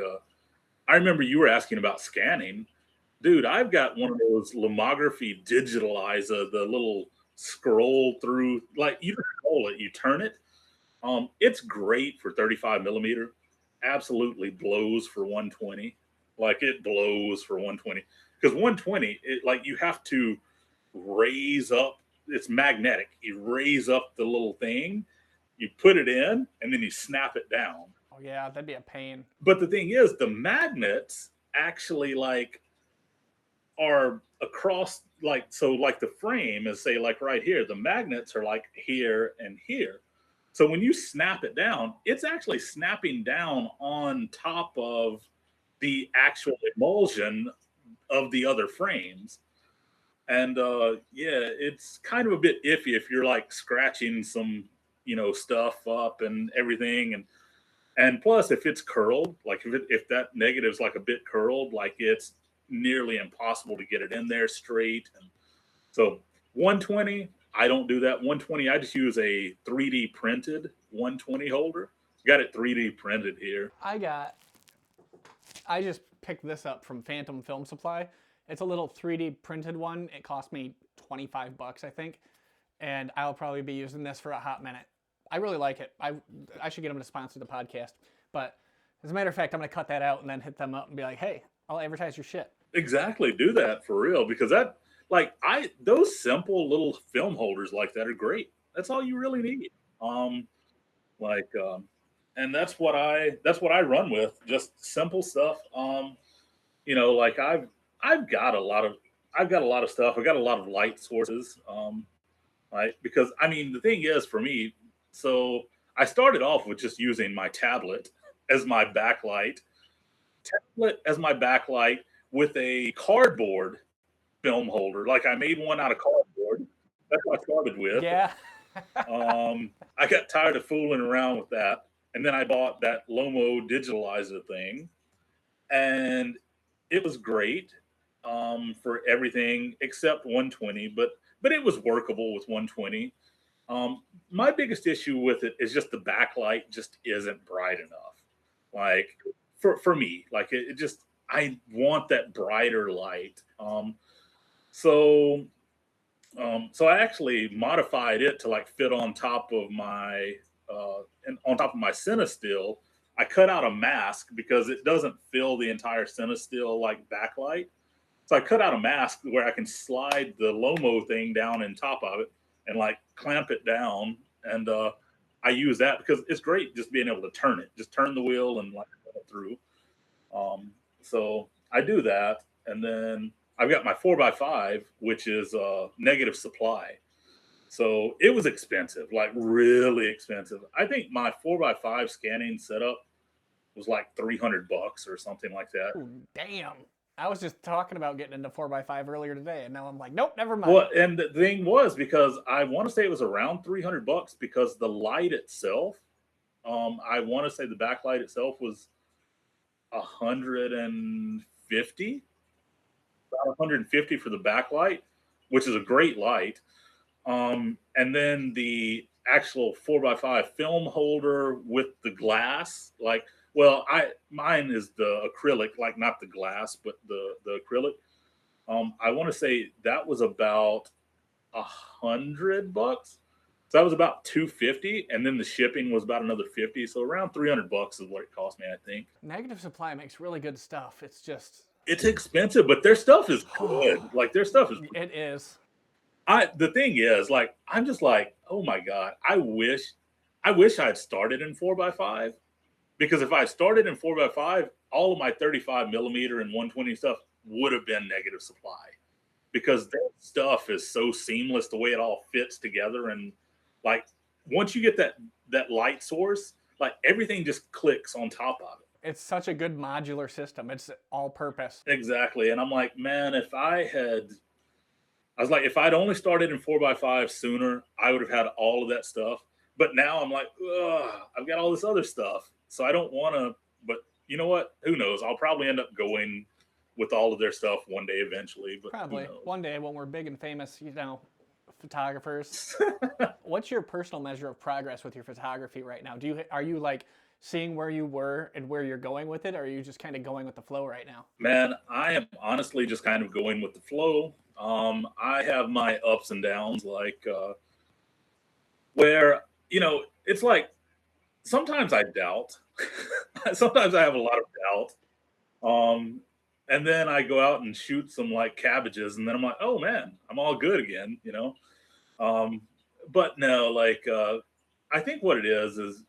I remember you were asking about scanning, dude. I've got one of those lomography digitalizer, the little scroll through, like you don't roll it, you turn it. It's great for 35 millimeter. Absolutely blows for 120. Like it blows for 120 because 120, like you have to raise up. It's magnetic. You raise up the little thing, you put it in, and then you snap it down. Oh yeah, that'd be a pain. But the thing is, the magnets actually like are across, like, so like the frame is, say, like right here, the magnets are like here and here. So when you snap it down, it's actually snapping down on top of the actual emulsion of the other frames. And yeah, it's kind of a bit iffy if you're like scratching some, stuff up and everything. And plus, if it's curled, like if that negative's like a bit curled, like it's nearly impossible to get it in there straight. And so 120, I don't do that. 120, I just use a 3D printed 120 holder. Got it 3D printed here. I just picked this up from Phantom Film Supply. It's a little 3D printed one. It cost me 25 bucks, I think. And I'll probably be using this for a hot minute. I really like it. I should get them to sponsor the podcast. But as a matter of fact, I'm going to cut that out and then hit them up and be like, hey, I'll advertise your shit. Exactly. Do that for real, because that, like, those simple little film holders like that are great. That's all you really need. Like, and that's what I run with. Just simple stuff. Like I've got a lot of stuff. I've got a lot of light sources. Right, because I mean the thing is for me, so I started off with just using my tablet as my backlight, with a cardboard film holder. Like I made one out of cardboard. That's what I started with. Yeah. I got tired of fooling around with that, and then I bought that Lomo digitalizer thing, and it was great for everything except 120, but it was workable with 120. My biggest issue with it is just the backlight just isn't bright enough. Like for me, like it just, I want that brighter light. So so I actually modified it to like fit on top of my and on top of my Cinestill. I cut out a mask because it doesn't fill the entire Cinestill like backlight. So I cut out a mask where I can slide the Lomo thing down in top of it and like clamp it down. And I use that because it's great just being able to turn it, just turn the wheel and like run it through. So I do that. And then I've got my 4x5, which is negative supply. So it was expensive, like really expensive. I think my 4x5 scanning setup was like 300 bucks or something like that. Ooh, damn. I was just talking about getting into 4x5 earlier today, and now I'm like, nope, never mind. Well, and the thing was, because I want to say it was around 300 bucks because the light itself, I want to say the backlight itself was 150, about 150 for the backlight, which is a great light. And then the actual 4x5 film holder with the glass, like, well, mine is the acrylic, like not the glass, but the acrylic. I want to say that was about $100. So that was about 250, and then the shipping was about another 50. So around $300 is what it cost me, I think. Negative Supply makes really good stuff. It's just, It's expensive, but their stuff is good. Like their stuff is. it is. The thing is, like, I'm just like, oh my god, I wish I had started in 4x5, because if I started in 4x5, all of my 35 millimeter and 120 stuff would have been Negative Supply, because their stuff is so seamless, the way it all fits together, and like once you get that light source, like everything just clicks on top of it. It's such a good modular system. It's all purpose. Exactly, and I'm like, man, I was like, if I'd only started in 4x5 sooner, I would have had all of that stuff. But now I'm like, ugh, I've got all this other stuff. So I don't want to, but you know what? Who knows? I'll probably end up going with all of their stuff one day eventually. But Probably. who knows? One day when we're big and famous, photographers. What's your personal measure of progress with your photography right now? Are you like seeing where you were and where you're going with it, or are you just kind of going with the flow right now? Man, I am honestly just kind of going with the flow. I have my ups and downs, like where, it's like sometimes I doubt. Sometimes I have a lot of doubt. And then I go out and shoot some like cabbages, and then I'm like, oh man, I'm all good again. Um, but no, like I think what it is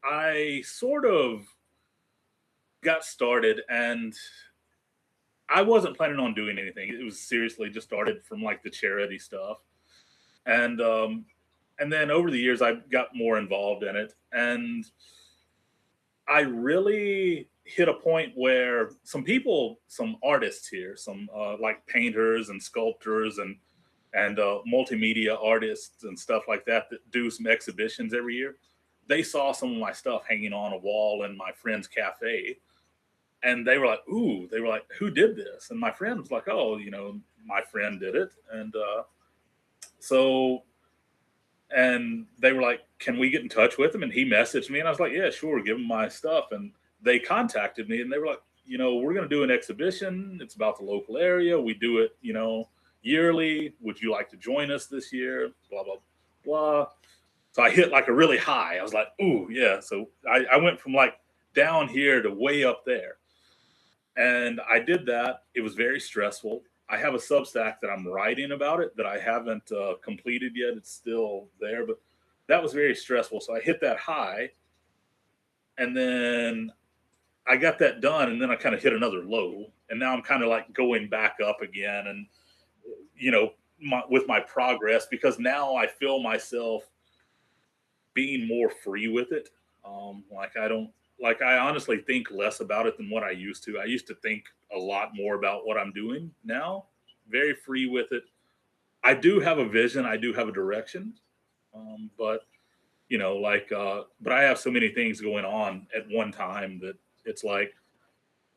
I sort of got started, and I wasn't planning on doing anything. It was seriously just started from like the charity stuff. And then over the years I got more involved in it, and I really hit a point where some artists here, some like painters and sculptors and multimedia artists and stuff like that do some exhibitions every year. They saw some of my stuff hanging on a wall in my friend's cafe, and they were like, "Ooh!" They were like, "Who did this?" And my friend was like, "Oh, my friend did it." And so and they were like, "Can we get in touch with him?" And he messaged me, and I was like, "Yeah, sure, give him my stuff." And they contacted me, and they were like, "We're going to do an exhibition. It's about the local area. We do it, yearly. Would you like to join us this year?" Blah blah blah. So I hit like a really high. I was like, "Ooh, yeah." So I went from like down here to way up there, and I did that. It was very stressful. I have a Substack that I'm writing about it that I haven't completed yet. It's still there, but that was very stressful. So I hit that high, and then I got that done, and then I kind of hit another low, and now I'm kind of like going back up again, and with my progress, because now I feel myself being more free with it. Like I don't like I honestly think less about it than what I used to. I used to think a lot more about what I'm doing. Now, very free with it. I do have a vision. I do have a direction, but but I have so many things going on at one time that it's like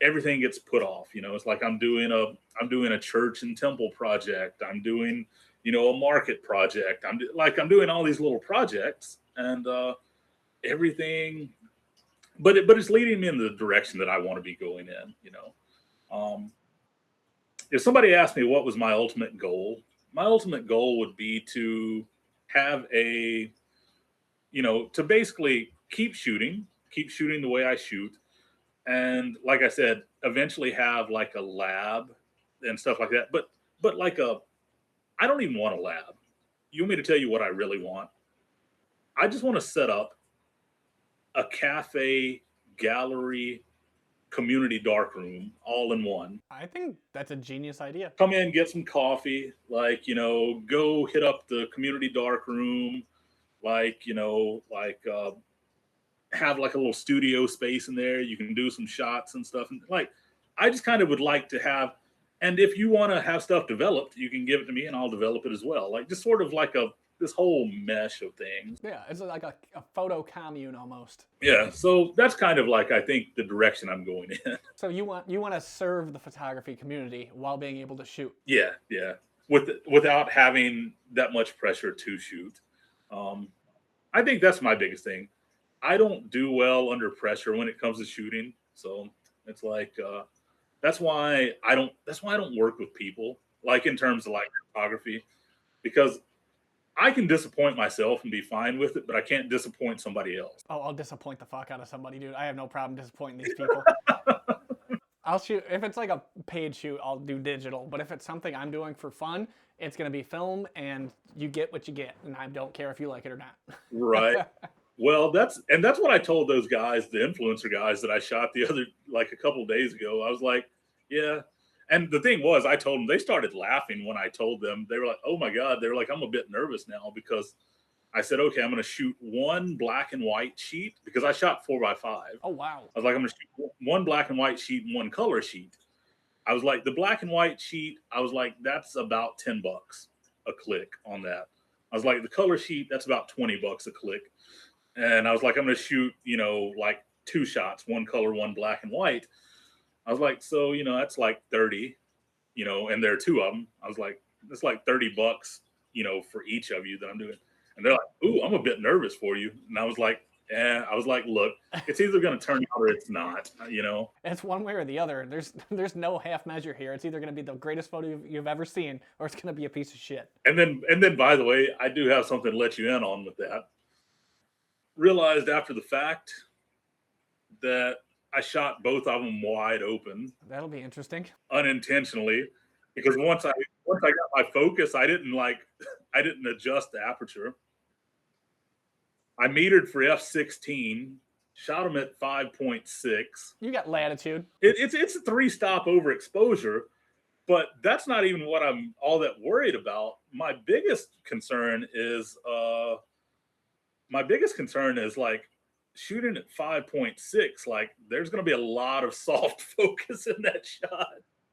everything gets put off. It's like I'm doing a church and temple project. I'm doing a market project. I'm doing all these little projects, and everything, but it's leading me in the direction that I want to be going in. Um, if somebody asked me what was my ultimate goal would be to have to basically keep shooting the way I shoot, and like I said, eventually have like a lab and stuff like that. But like I don't even want a lab. You want me to tell you what I really want? I just want to set up a cafe, gallery, community darkroom all in one. I think that's a genius idea. Come in, get some coffee, go hit up the community darkroom, have like a little studio space in there. You can do some shots and stuff. And like, I just kind of would like to have, and if you want to have stuff developed, you can give it to me and I'll develop it as well. Like just sort of like this whole mesh of things. Yeah, it's like a photo commune almost. Yeah. So that's kind of like, I think the direction I'm going in. So you want to serve the photography community while being able to shoot. Yeah. Yeah. Without having that much pressure to shoot. I think that's my biggest thing. I don't do well under pressure when it comes to shooting. So it's like, that's why I don't work with people, like in terms of like photography, because I can disappoint myself and be fine with it, but I can't disappoint somebody else. Oh, I'll disappoint the fuck out of somebody, dude. I have no problem disappointing these people. I'll shoot, if it's like a paid shoot, I'll do digital. But if it's something I'm doing for fun, it's going to be film, and you get what you get. And I don't care if you like it or not. Right. Well, that's what I told those guys, the influencer guys that I shot like a couple of days ago. I was like, yeah. And the thing was, I told them, they started laughing when I told them. They were like, oh my God. They were like, I'm a bit nervous now because I said, okay, I'm going to shoot one black and white sheet because I shot 4x5. Oh, wow. I was like, I'm going to shoot one black and white sheet and one color sheet. I was like, the black and white sheet, I was like, that's about $10 a click on that. I was like, the color sheet, that's about $20 a click. And I was like, I'm going to shoot, like 2 shots, one color, one black and white. I was like, so, that's like 30, and there are 2 of them. I was like, it's like $30, for each of you that I'm doing. And they're like, ooh, I'm a bit nervous for you. And I was like, look, it's either going to turn out or it's not, It's one way or the other. There's no half measure here. It's either going to be the greatest photo you've ever seen, or it's going to be a piece of shit. And then, by the way, I do have something to let you in on with that. Realized after the fact that I shot both of them wide open. That'll be interesting. Unintentionally, because once I got my focus, I didn't adjust the aperture. I metered for f16, shot them at 5.6. You got latitude. It's a 3-stop overexposure, but that's not even what I'm all that worried about. My biggest concern is like shooting at 5.6. Like, there's going to be a lot of soft focus in that shot,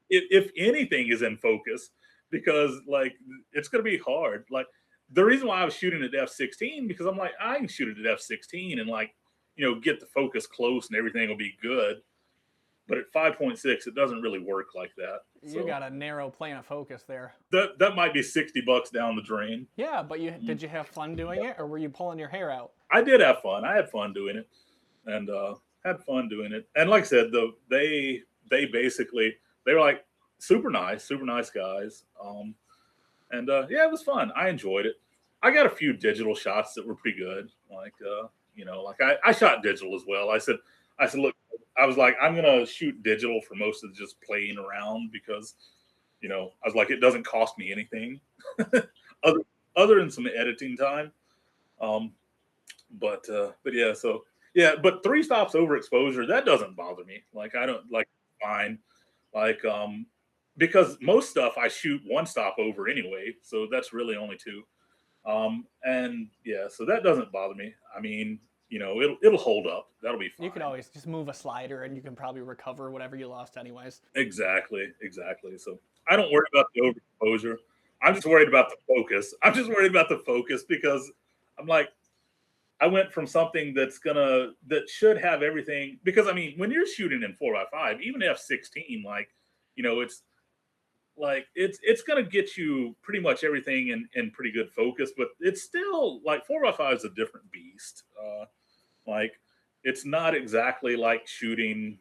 if anything is in focus, because like it's going to be hard. Like, the reason why I was shooting at f16 because I'm like, I can shoot it at f16 and like, get the focus close and everything will be good. But at 5.6, it doesn't really work like that. You got a narrow plane of focus there. That might be $60 down the drain. Yeah, but did you have fun doing it, or were you pulling your hair out? I did have fun. I had fun doing it, and had fun doing it. And like I said, they were like super nice guys. Yeah, it was fun. I enjoyed it. I got a few digital shots that were pretty good. Like, I shot digital as well. I said, look, I was like, I'm going to shoot digital for most of just playing around because, I was like, it doesn't cost me anything other than some editing time. But yeah, so yeah, but 3 stops overexposure, that doesn't bother me. Like, I don't like, fine. Like, because most stuff I shoot 1 stop over anyway, so that's really only 2. And yeah, so that doesn't bother me. I mean, it'll hold up. That'll be fine. You can always just move a slider and you can probably recover whatever you lost anyways. Exactly. So I don't worry about the overexposure. I'm just worried about the focus because I'm like, I went from something that should have everything, because I mean, when you're shooting in 4x5, even f16, like, it's like it's gonna get you pretty much everything in pretty good focus, but it's still like 4x5 is a different beast. Like, it's not exactly like shooting,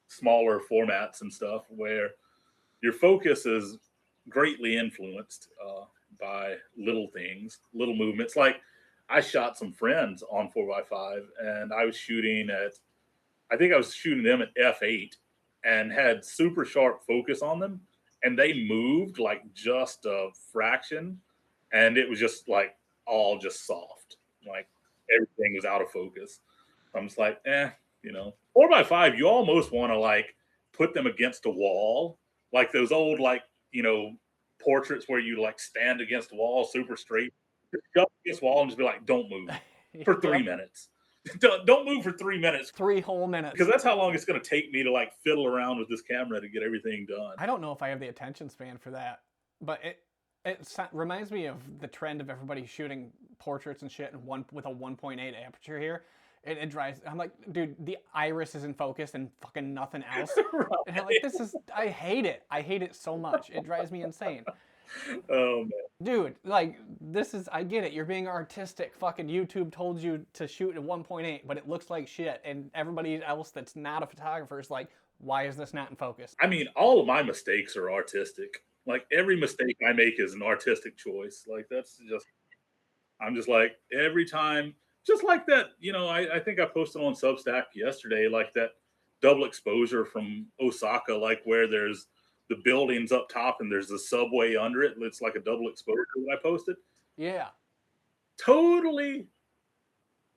smaller formats and stuff where your focus is greatly influenced by little things, little movements. Like, I shot some friends on 4x5 and I was shooting them at f8 and had super sharp focus on them, and they moved like just a fraction, and it was just like all just soft, like everything was out of focus. I'm just like, 4x5, you almost want to like put them against a wall, like those old portraits where you like stand against the wall super straight, just go against the wall and just be like, don't move for 3 minutes. Don't move for 3 minutes. 3 whole minutes. Because that's how long it's going to take me to like fiddle around with this camera to get everything done. I don't know if I have the attention span for that, but it reminds me of the trend of everybody shooting portraits and shit with a 1.8 aperture here. It drives. I'm like, dude, the iris is in focus and fucking nothing else. Right. And I'm like, I hate it. I hate it so much. It drives me insane. Oh man, dude, like, I get it. You're being artistic. Fucking YouTube told you to shoot at 1.8, but it looks like shit. And everybody else that's not a photographer is like, why is this not in focus? I mean, all of my mistakes are artistic. Like every mistake I make is an artistic choice. Like that's just I'm just like every time, just like that. I think I posted on Substack yesterday, like that double exposure from Osaka, like where there's the buildings up top and there's the subway under it. It's like a double exposure that I posted. Yeah. Totally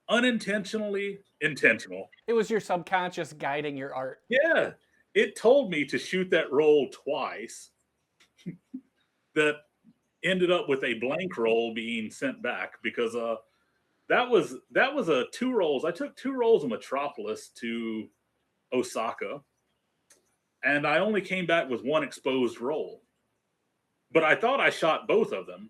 unintentionally intentional. It was your subconscious guiding your art. Yeah. It told me to shoot that roll twice that ended up with a blank roll being sent back because that was a two rolls. I took two rolls of Metropolis to Osaka, and I only came back with one exposed roll. But I thought I shot both of them.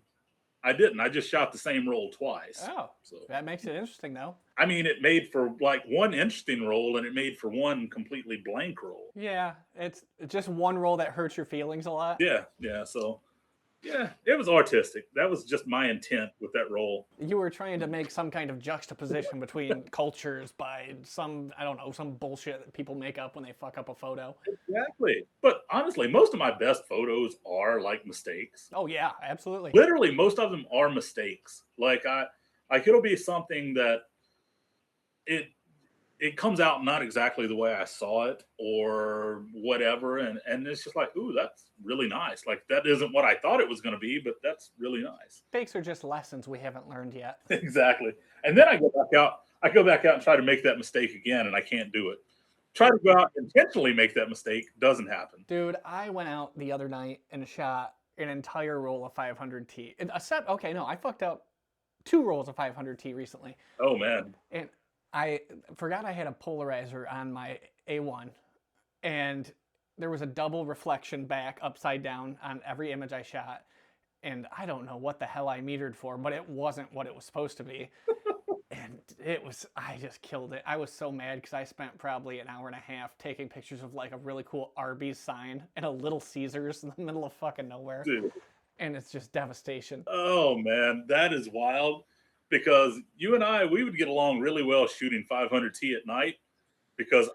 I didn't. I just shot the same roll twice. Oh, So that makes it interesting, though. I mean, it made for like one interesting roll, and it made for one completely blank roll. Yeah, it's just one roll that hurts your feelings a lot. Yeah, yeah. So yeah, it was artistic. That was just my intent with that roll. You were trying to make some kind of juxtaposition between cultures by some, I don't know, some bullshit that people make up when they fuck up a photo. Exactly. But honestly, most of my best photos are like mistakes. Oh yeah, absolutely. Literally, most of them are mistakes. Like it'll be something that it comes out not exactly the way I saw it or whatever, and it's just like, ooh, that's really nice. Like that isn't what I thought it was going to be, but that's really nice. Mistakes are just lessons we haven't learned yet. Exactly. And then I go back out and try to make that mistake again, and I can't do it. Try to go out and intentionally make that mistake, doesn't happen. Dude, I went out the other night and shot an entire roll of 500T. Okay, no, I fucked up 2 rolls of 500T recently. Oh man. And I forgot I had a polarizer on my A1, and there was a double reflection back upside down on every image I shot. And I don't know what the hell I metered for, but it wasn't what it was supposed to be. And I just killed it. I was so mad because I spent probably an hour and a half taking pictures of like a really cool Arby's sign and a Little Caesars in the middle of fucking nowhere. Dude. And it's just devastation. Oh man, that is wild. Because you and we would get along really well shooting 500T at night, because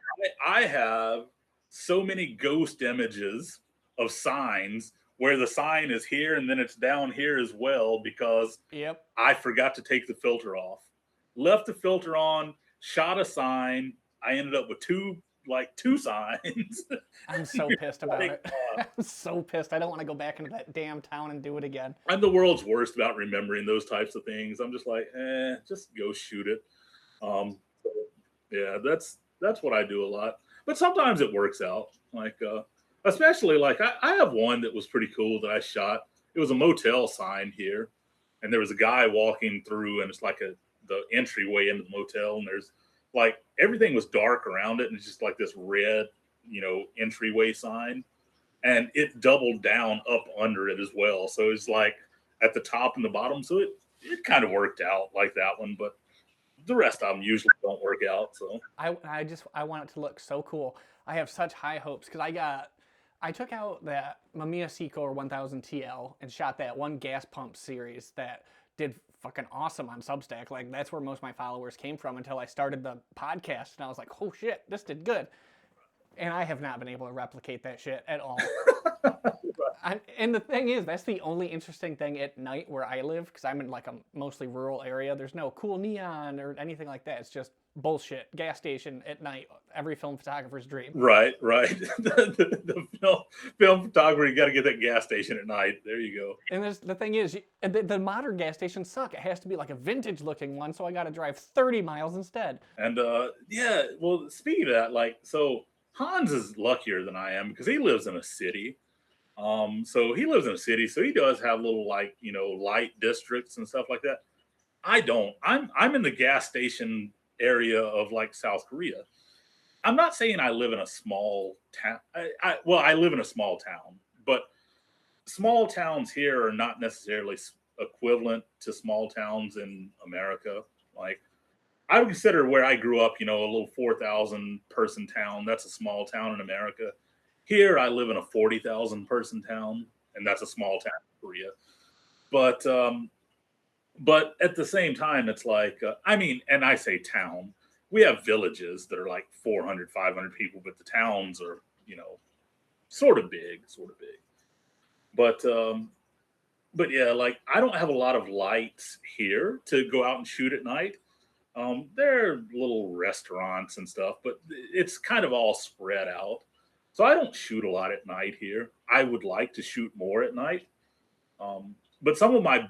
I have so many ghost images of signs where the sign is here and then it's down here as well, because Yep. I forgot to take the filter off. Left the filter on, shot a sign. I ended up with two signs. I'm so pissed about it. I'm so pissed. I don't want to go back into that damn town and do it again. I'm the world's worst about remembering those types of things. I'm just like, just go shoot it. So, yeah, that's what I do a lot. But sometimes it works out. Like, especially like I have one that was pretty cool that I shot. It was a motel sign here, and there was a guy walking through, and it's like the entryway into the motel, and there's like everything was dark around it, and it's just like this red, entryway sign, and it doubled down up under it as well. So it's like at the top and the bottom. So it kind of worked out like that one, but the rest of them usually don't work out. So I want it to look so cool. I have such high hopes because I took out that Mamiya Secor 1000 TL and shot that one gas pump series that did fucking awesome on Substack. Like that's where most of my followers came from until I started the podcast, and I was like, oh shit, this did good. And I have not been able to replicate that shit at all. And the thing is, that's the only interesting thing at night where I live, because I'm in like a mostly rural area. There's no cool neon or anything like that. It's just bullshit. Gas station at night. Every film photographer's dream. Right. the film photographer, you got to get that gas station at night. There you go. And the thing is, the modern gas stations suck. It has to be like a vintage looking one, so I got to drive 30 miles instead. And yeah, well, speaking of that, like, so Hans is luckier than I am because he lives in a city. So he lives in a city, so he does have little like, light districts and stuff like that. I don't. I'm in the gas station area of like South Korea. I'm not saying I live in a small town. I live in a small town, but small towns here are not necessarily equivalent to small towns in America. Like, I would consider where I grew up, a little 4,000 person town. That's a small town in America. Here, I live in a 40,000 person town, and that's a small town in Korea. But at the same time, it's like, and I say town, we have villages that are like 400, 500 people, but the towns are, sort of big. But but yeah, like I don't have a lot of lights here to go out and shoot at night. There are little restaurants and stuff, but it's kind of all spread out. So I don't shoot a lot at night here. I would like to shoot more at night. But some of my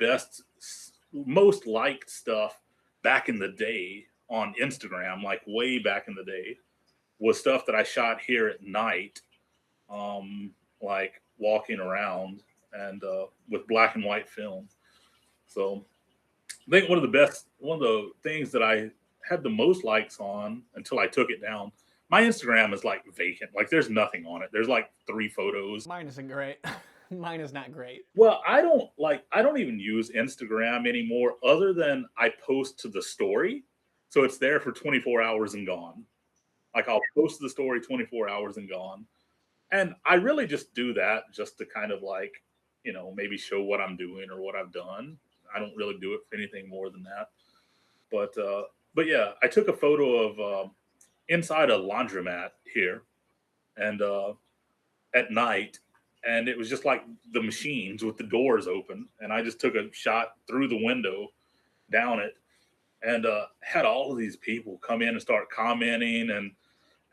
most liked stuff back in the day on Instagram, like way back in the day, was stuff that I shot here at night, like walking around and with black and white film. So I think one of the things that I had the most likes on until I took it down. My Instagram is like vacant. Like there's nothing on it. There's like 3 photos. Mine isn't great. Mine is not great. Well, I don't even use Instagram anymore other than I post to the story. So it's there for 24 hours and gone. Like I'll post to the story 24 hours and gone. And I really just do that just to kind of like, maybe show what I'm doing or what I've done. I don't really do it for anything more than that. But yeah, I took a photo of inside a laundromat here and at night, and it was just like the machines with the doors open, and I just took a shot through the window down it, and had all of these people come in and start commenting,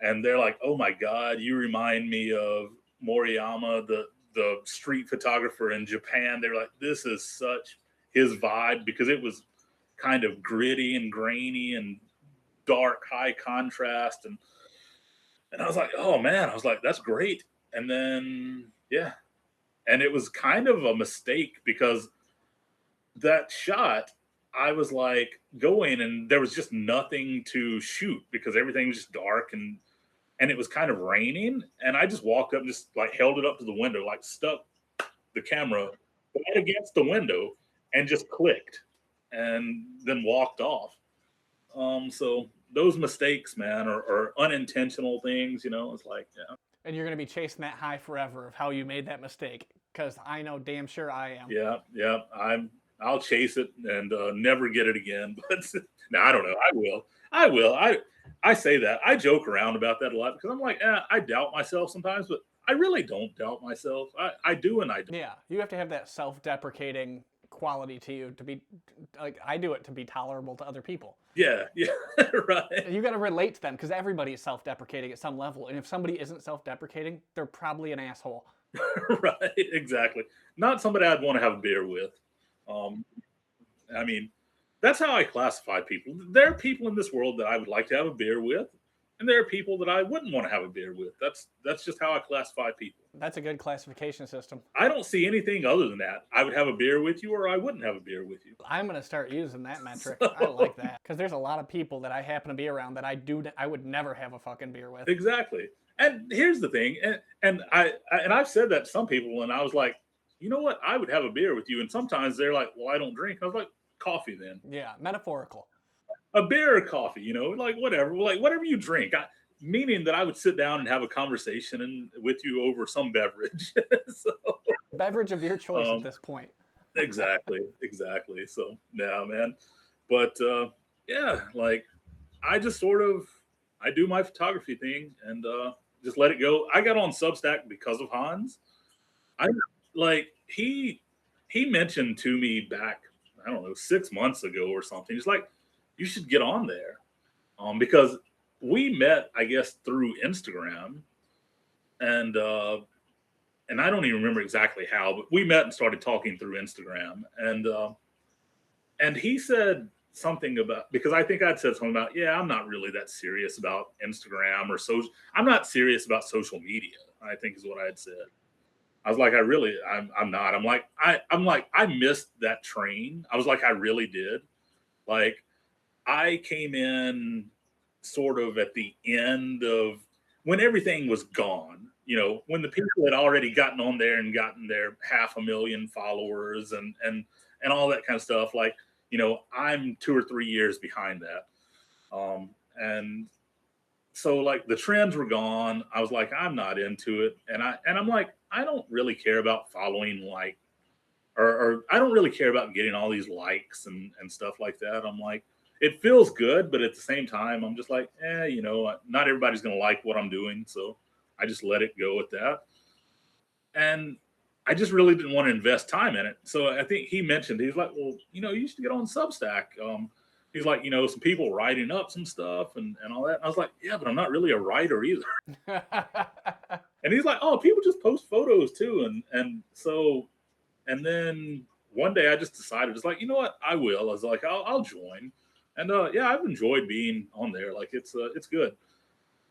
and they're like, "Oh my God, you remind me of Moriyama, the street photographer in Japan." They're like, "This is such his vibe," because it was kind of gritty and grainy and dark, high contrast, and I was like, "Oh man," I was like, "That's great." And then yeah, and it was kind of a mistake because that shot, I was like going and there was just nothing to shoot because everything was just dark and it was kind of raining, and I just walked up and just like held it up to the window, like stuck the camera right against the window and just clicked and then walked off. So those mistakes, man, are unintentional things, it's like, yeah. And you're going to be chasing that high forever of how you made that mistake, because I know damn sure I am. Yeah, yeah. I'll chase it and never get it again. But no, I don't know. I will. I will. I say that. I joke around about that a lot because I'm like, I doubt myself sometimes, but I really don't doubt myself. I do and I don't. Yeah, you have to have that self-deprecating quality to you to be like, I do it to be tolerable to other people. Yeah, yeah, right. You got to relate to them because everybody is self-deprecating at some level, and if somebody isn't self-deprecating, they're probably an asshole. Right, exactly. Not somebody I'd want to have a beer with. I mean, that's how I classify people. There are people in this world that I would like to have a beer with, and there are people that I wouldn't want to have a beer with. That's just how I classify people. That's a good classification system. I don't see anything other than that. I would have a beer with you, or I wouldn't have a beer with you. I'm gonna start using that metric. I like that because there's a lot of people that I happen to be around that I would never have a fucking beer with. Exactly. And here's the thing, and I've said that to some people, and I was like, you know what? I would have a beer with you, and sometimes they're like, well, I don't drink. I was like, coffee then. Yeah, metaphorical. A beer or coffee, like whatever, like whatever you drink. Meaning that I would sit down and have a conversation with you over some beverage. So, beverage of your choice at this point. Exactly. So yeah, man. But yeah, like I just I do my photography thing and just let it go. I got on Substack because of Hans. I like he mentioned to me back, I don't know, 6 months ago or something. He's like, you should get on there. Because we met, I guess, through Instagram, and I don't even remember exactly how, but we met and started talking through Instagram, and he said something about, because I think I'd said something about, yeah, I'm not really that serious about Instagram or social. I'm not serious about social media, I think is what I had said. I was like, I'm not. I'm like, I missed that train. I was like, I really did. Like, I came in sort of at the end of when everything was gone, when the people had already gotten on there and gotten their 500,000 followers and all that kind of stuff. Like, I'm 2 or 3 years behind that. And so like the trends were gone. I was like, I'm not into it. And I'm like, I don't really care about following, like, or I don't really care about getting all these likes and stuff like that. I'm like, it feels good, but at the same time, I'm just like, not everybody's going to like what I'm doing. So I just let it go at that. And I just really didn't want to invest time in it. So I think he mentioned, he's like, well, you used to get on Substack. He's like, some people writing up some stuff and all that. And I was like, yeah, but I'm not really a writer either. And he's like, oh, people just post photos too. And then one day I just decided, it's like, you know what, I will. I was like, I'll join. And yeah, I've enjoyed being on there. Like it's good.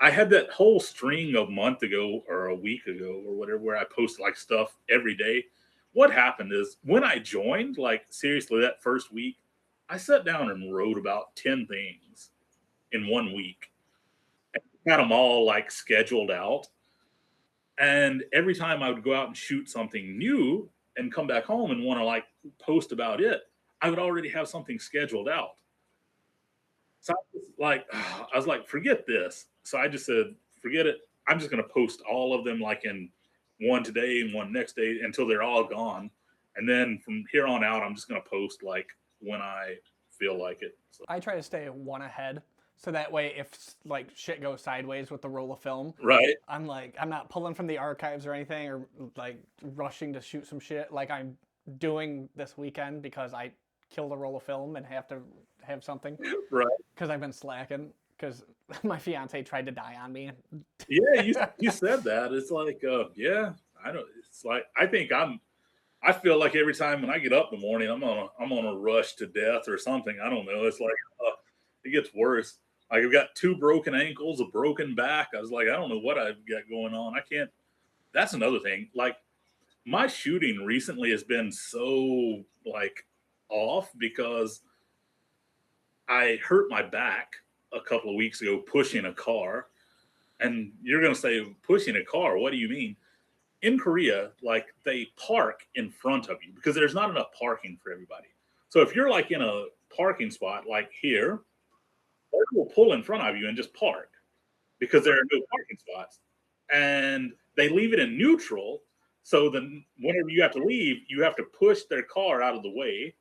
I had that whole string a month ago or a week ago or whatever where I posted like stuff every day. What happened is when I joined, like seriously, that first week, I sat down and wrote about 10 things in 1 week. And had them all like scheduled out. And every time I would go out and shoot something new and come back home and want to like post about it, I would already have something scheduled out. So I was like, forget this. So I just said, forget it. I'm just going to post all of them like in one today and one next day until they're all gone. And then from here on out, I'm just going to post like when I feel like it. So. I try to stay one ahead. So that way, if like shit goes sideways with the roll of film, right? I'm not pulling from the archives or anything, or like rushing to shoot some shit like I'm doing this weekend because I killed a roll of film and have to have something, right? Because I've been slacking because my fiance tried to die on me. Yeah, you said that. It's like, yeah, I don't. It's like I feel like every time when I get up in the morning, I'm on a rush to death or something. I don't know. It's like it gets worse. Like I've got 2 broken ankles, a broken back. I was like, I don't know what I've got going on. I can't. That's another thing. Like my shooting recently has been so like off because I hurt my back a couple of weeks ago pushing a car. And you're going to say, pushing a car, what do you mean? In Korea, like they park in front of you because there's not enough parking for everybody. So if you're like in a parking spot like here, they will pull in front of you and just park because there are no parking spots. And they leave it in neutral. So then whenever you have to leave, you have to push their car out of the way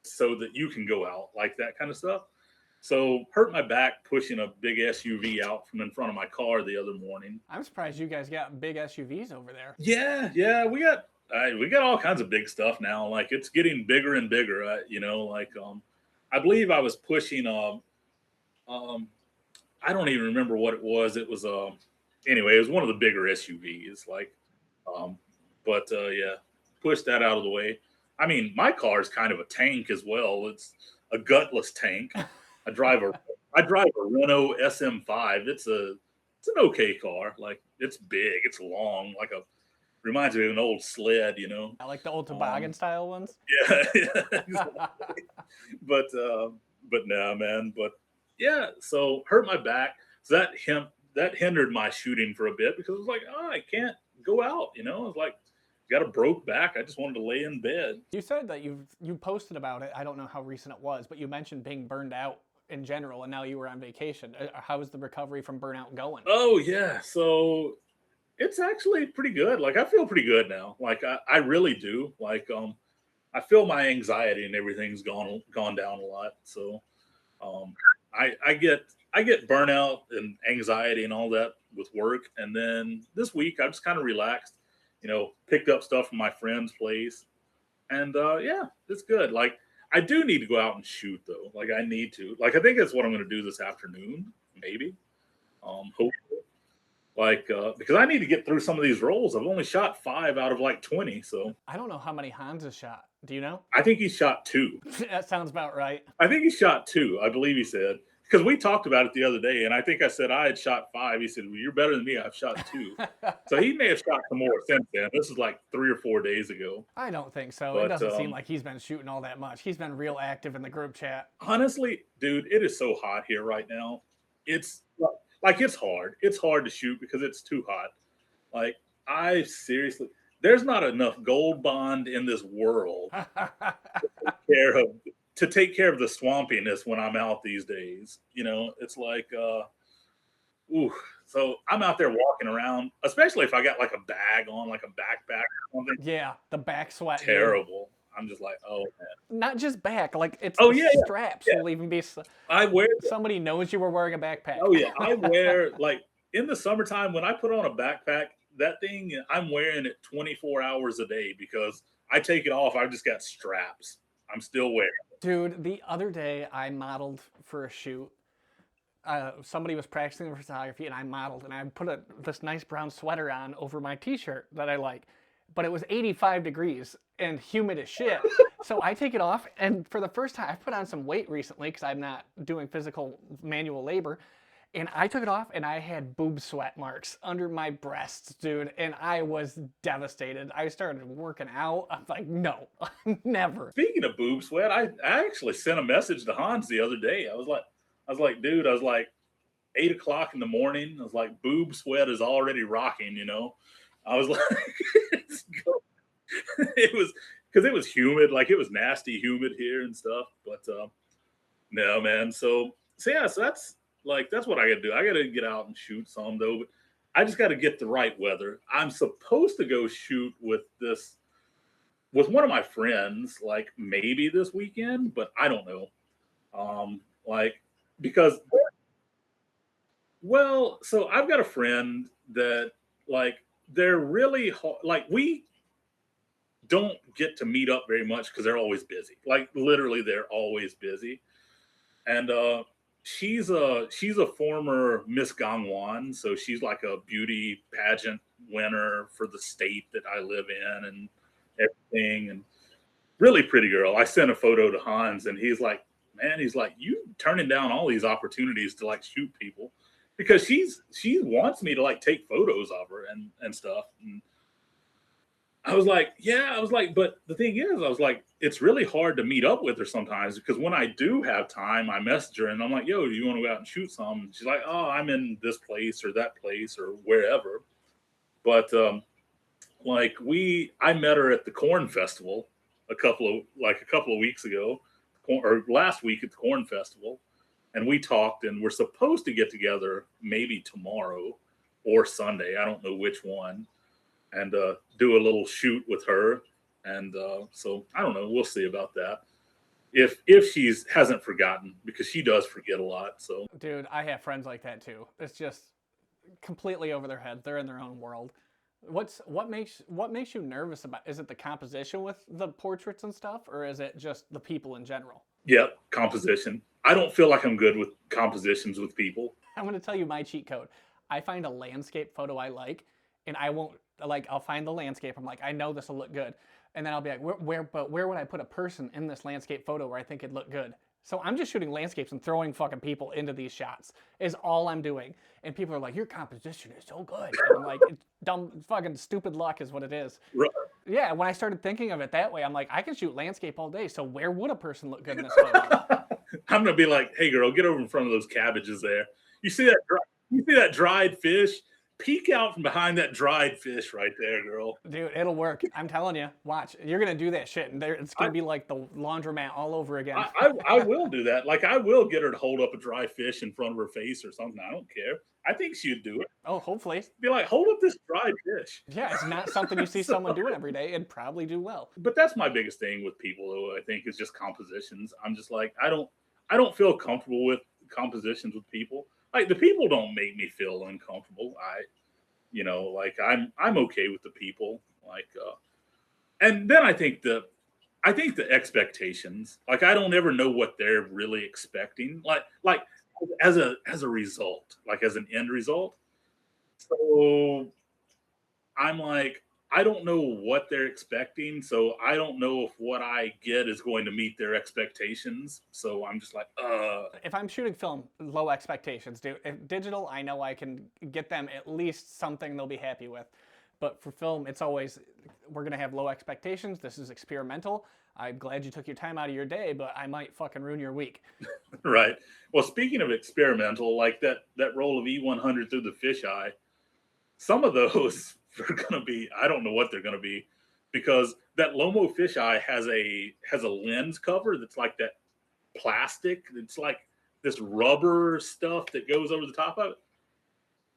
so that you can go out, like that kind of stuff. So hurt my back pushing a big SUV out from in front of my car the other morning. I'm surprised you guys got big SUVs over there. Yeah, we got all kinds of big stuff now. Like it's getting bigger and bigger. I believe I was pushing I don't even remember what it was. It was anyway, it was one of the bigger SUVs. Like, yeah, push that out of the way. I mean, my car is kind of a tank as well. It's a gutless tank. I drive a Renault SM5. It's an okay car. Like it's big, it's long, reminds me of an old sled, I like the old toboggan style ones. Yeah, exactly. But no, man. But yeah, so hurt my back. So that hindered my shooting for a bit because it was like, I can't go out. I was like, got a broke back. I just wanted to lay in bed. You said that you posted about it. I don't know how recent it was, but you mentioned being burned out in general, and now you were on vacation. How is the recovery from burnout going? Oh yeah, so it's actually pretty good. Like I feel pretty good now. Like I really do. Like I feel my anxiety and everything's gone down a lot. So I get burnout and anxiety and all that with work, and then this week I just kind of relaxed. Picked up stuff from my friend's place, and yeah, it's good. Like I do need to go out and shoot though. Like I need to. Like I think that's what I'm going to do this afternoon, maybe. Hopefully. Like because I need to get through some of these rolls. I've only shot 5 out of like 20. So I don't know how many Hans has shot. Do you know? I think he shot 2. That sounds about right. I think he shot 2. I believe he said. Because we talked about it the other day, and I think I said I had shot 5. He said, well, you're better than me. I've shot 2. So he may have shot some more since then. This is like 3 or 4 days ago. I don't think so. But, it doesn't seem like he's been shooting all that much. He's been real active in the group chat. Honestly, dude, it is so hot here right now. It's like it's hard. It's hard to shoot because it's too hot. Like I seriously, there's not enough gold bond in this world to take care of the swampiness when I'm out these days. It's like, ooh. So I'm out there walking around, especially if I got like a bag on, like a backpack or something. Yeah, the back sweat. Terrible. I'm just like, oh man. Not just back, like it's straps will even be. Somebody knows you were wearing a backpack. Oh yeah, I wear like in the summertime when I put on a backpack, that thing, I'm wearing it 24 hours a day because I take it off. I've just got straps. I'm still wearing it. Dude, the other day I modeled for a shoot. Somebody was practicing photography and I modeled and I put this nice brown sweater on over my t-shirt that I like, but it was 85 degrees and humid as shit. So I take it off and for the first time, I've put on some weight recently because I'm not doing physical manual labor. And I took it off and I had boob sweat marks under my breasts, dude. And I was devastated. I started working out. I'm like, no, never. Speaking of boob sweat, I actually sent a message to Hans the other day. Dude, I was like, 8 o'clock in the morning. I was like, boob sweat is already rocking, you know? I was like, it was because it was humid, like it was nasty humid here and stuff. But no, man. So yeah, so that's what I gotta do. I gotta get out and shoot some though, but I just gotta get the right weather. I'm supposed to go shoot with one of my friends, like maybe this weekend, but I don't know. Like because well, so I've got a friend that like they're really like we don't get to meet up very much because they're always busy. Like literally, they're always busy. And she's a former Miss Gangwon, so she's like a beauty pageant winner for the state that I live in and everything. And really pretty girl. I sent a photo to Hans, and he's like, "Man, you turning down all these opportunities to like shoot people." Because she wants me to like take photos of her and stuff. And I was like, yeah, I was like, but the thing is, I was like, it's really hard to meet up with her sometimes because when I do have time, I message her and I'm like, yo, do you want to go out and shoot some? And she's like, oh, I'm in this place or that place or wherever. But I met her at the Corn Festival a couple of weeks ago, or last week at the Corn Festival, and we talked, and we're supposed to get together maybe tomorrow or Sunday. I don't know which one. And do a little shoot with her, and so I don't know. We'll see about that. If she's hasn't forgotten because she does forget a lot. So, Dude, I have friends like that too. It's just completely over their head. They're in their own world. What makes you nervous about? Is it the composition with the portraits and stuff, or is it just the people in general? yeah, composition. I don't feel like I'm good with compositions with people. I'm going to tell you my cheat code. I find a landscape photo I like, and I won't like. I'll find the landscape. I'm like, I know this will look good, and then I'll be like, where would I put a person in this landscape photo where I think it'd look good? So I'm just shooting landscapes and throwing fucking people into these shots is all I'm doing. And people are like, your composition is so good. And I'm like, dumb, fucking stupid luck is what it is. Right. Yeah, when I started thinking of it that way, I'm like, I can shoot landscape all day. So where would a person look good in this photo? I'm gonna be like, hey girl, get over in front of those cabbages there. You see that dried fish? Peek out from behind that dried fish right there, girl. Dude, it'll work. I'm telling you. Watch. You're going to do that shit, and it's going to be like the laundromat all over again. I will do that. Like, I will get her to hold up a dry fish in front of her face or something. I don't care. I think she'd do it. Oh, hopefully. Be like, hold up this dried fish. Yeah, it's not something you see someone doing every day. It'd probably do well. But that's my biggest thing with people, though, I think, is just compositions. I'm just like, I don't feel comfortable with compositions with people. Like, the people don't make me feel uncomfortable. Like I'm okay with the people, like, and then I think the expectations, like I don't ever know what they're really expecting, like as a result, like as an end result. So I'm like, I don't know what they're expecting, so I don't know if what I get is going to meet their expectations. So I'm just like, If I'm shooting film, low expectations, dude. If digital, I know I can get them at least something they'll be happy with. But for film, it's always, we're going to have low expectations. This is experimental. I'm glad you took your time out of your day, but I might fucking ruin your week. right. Well, speaking of experimental, like that roll of E100 through the fisheye, some of those are going to be, I don't know what they're going to be, because that Lomo fisheye has a lens cover that's like that plastic. It's like this rubber stuff that goes over the top of it.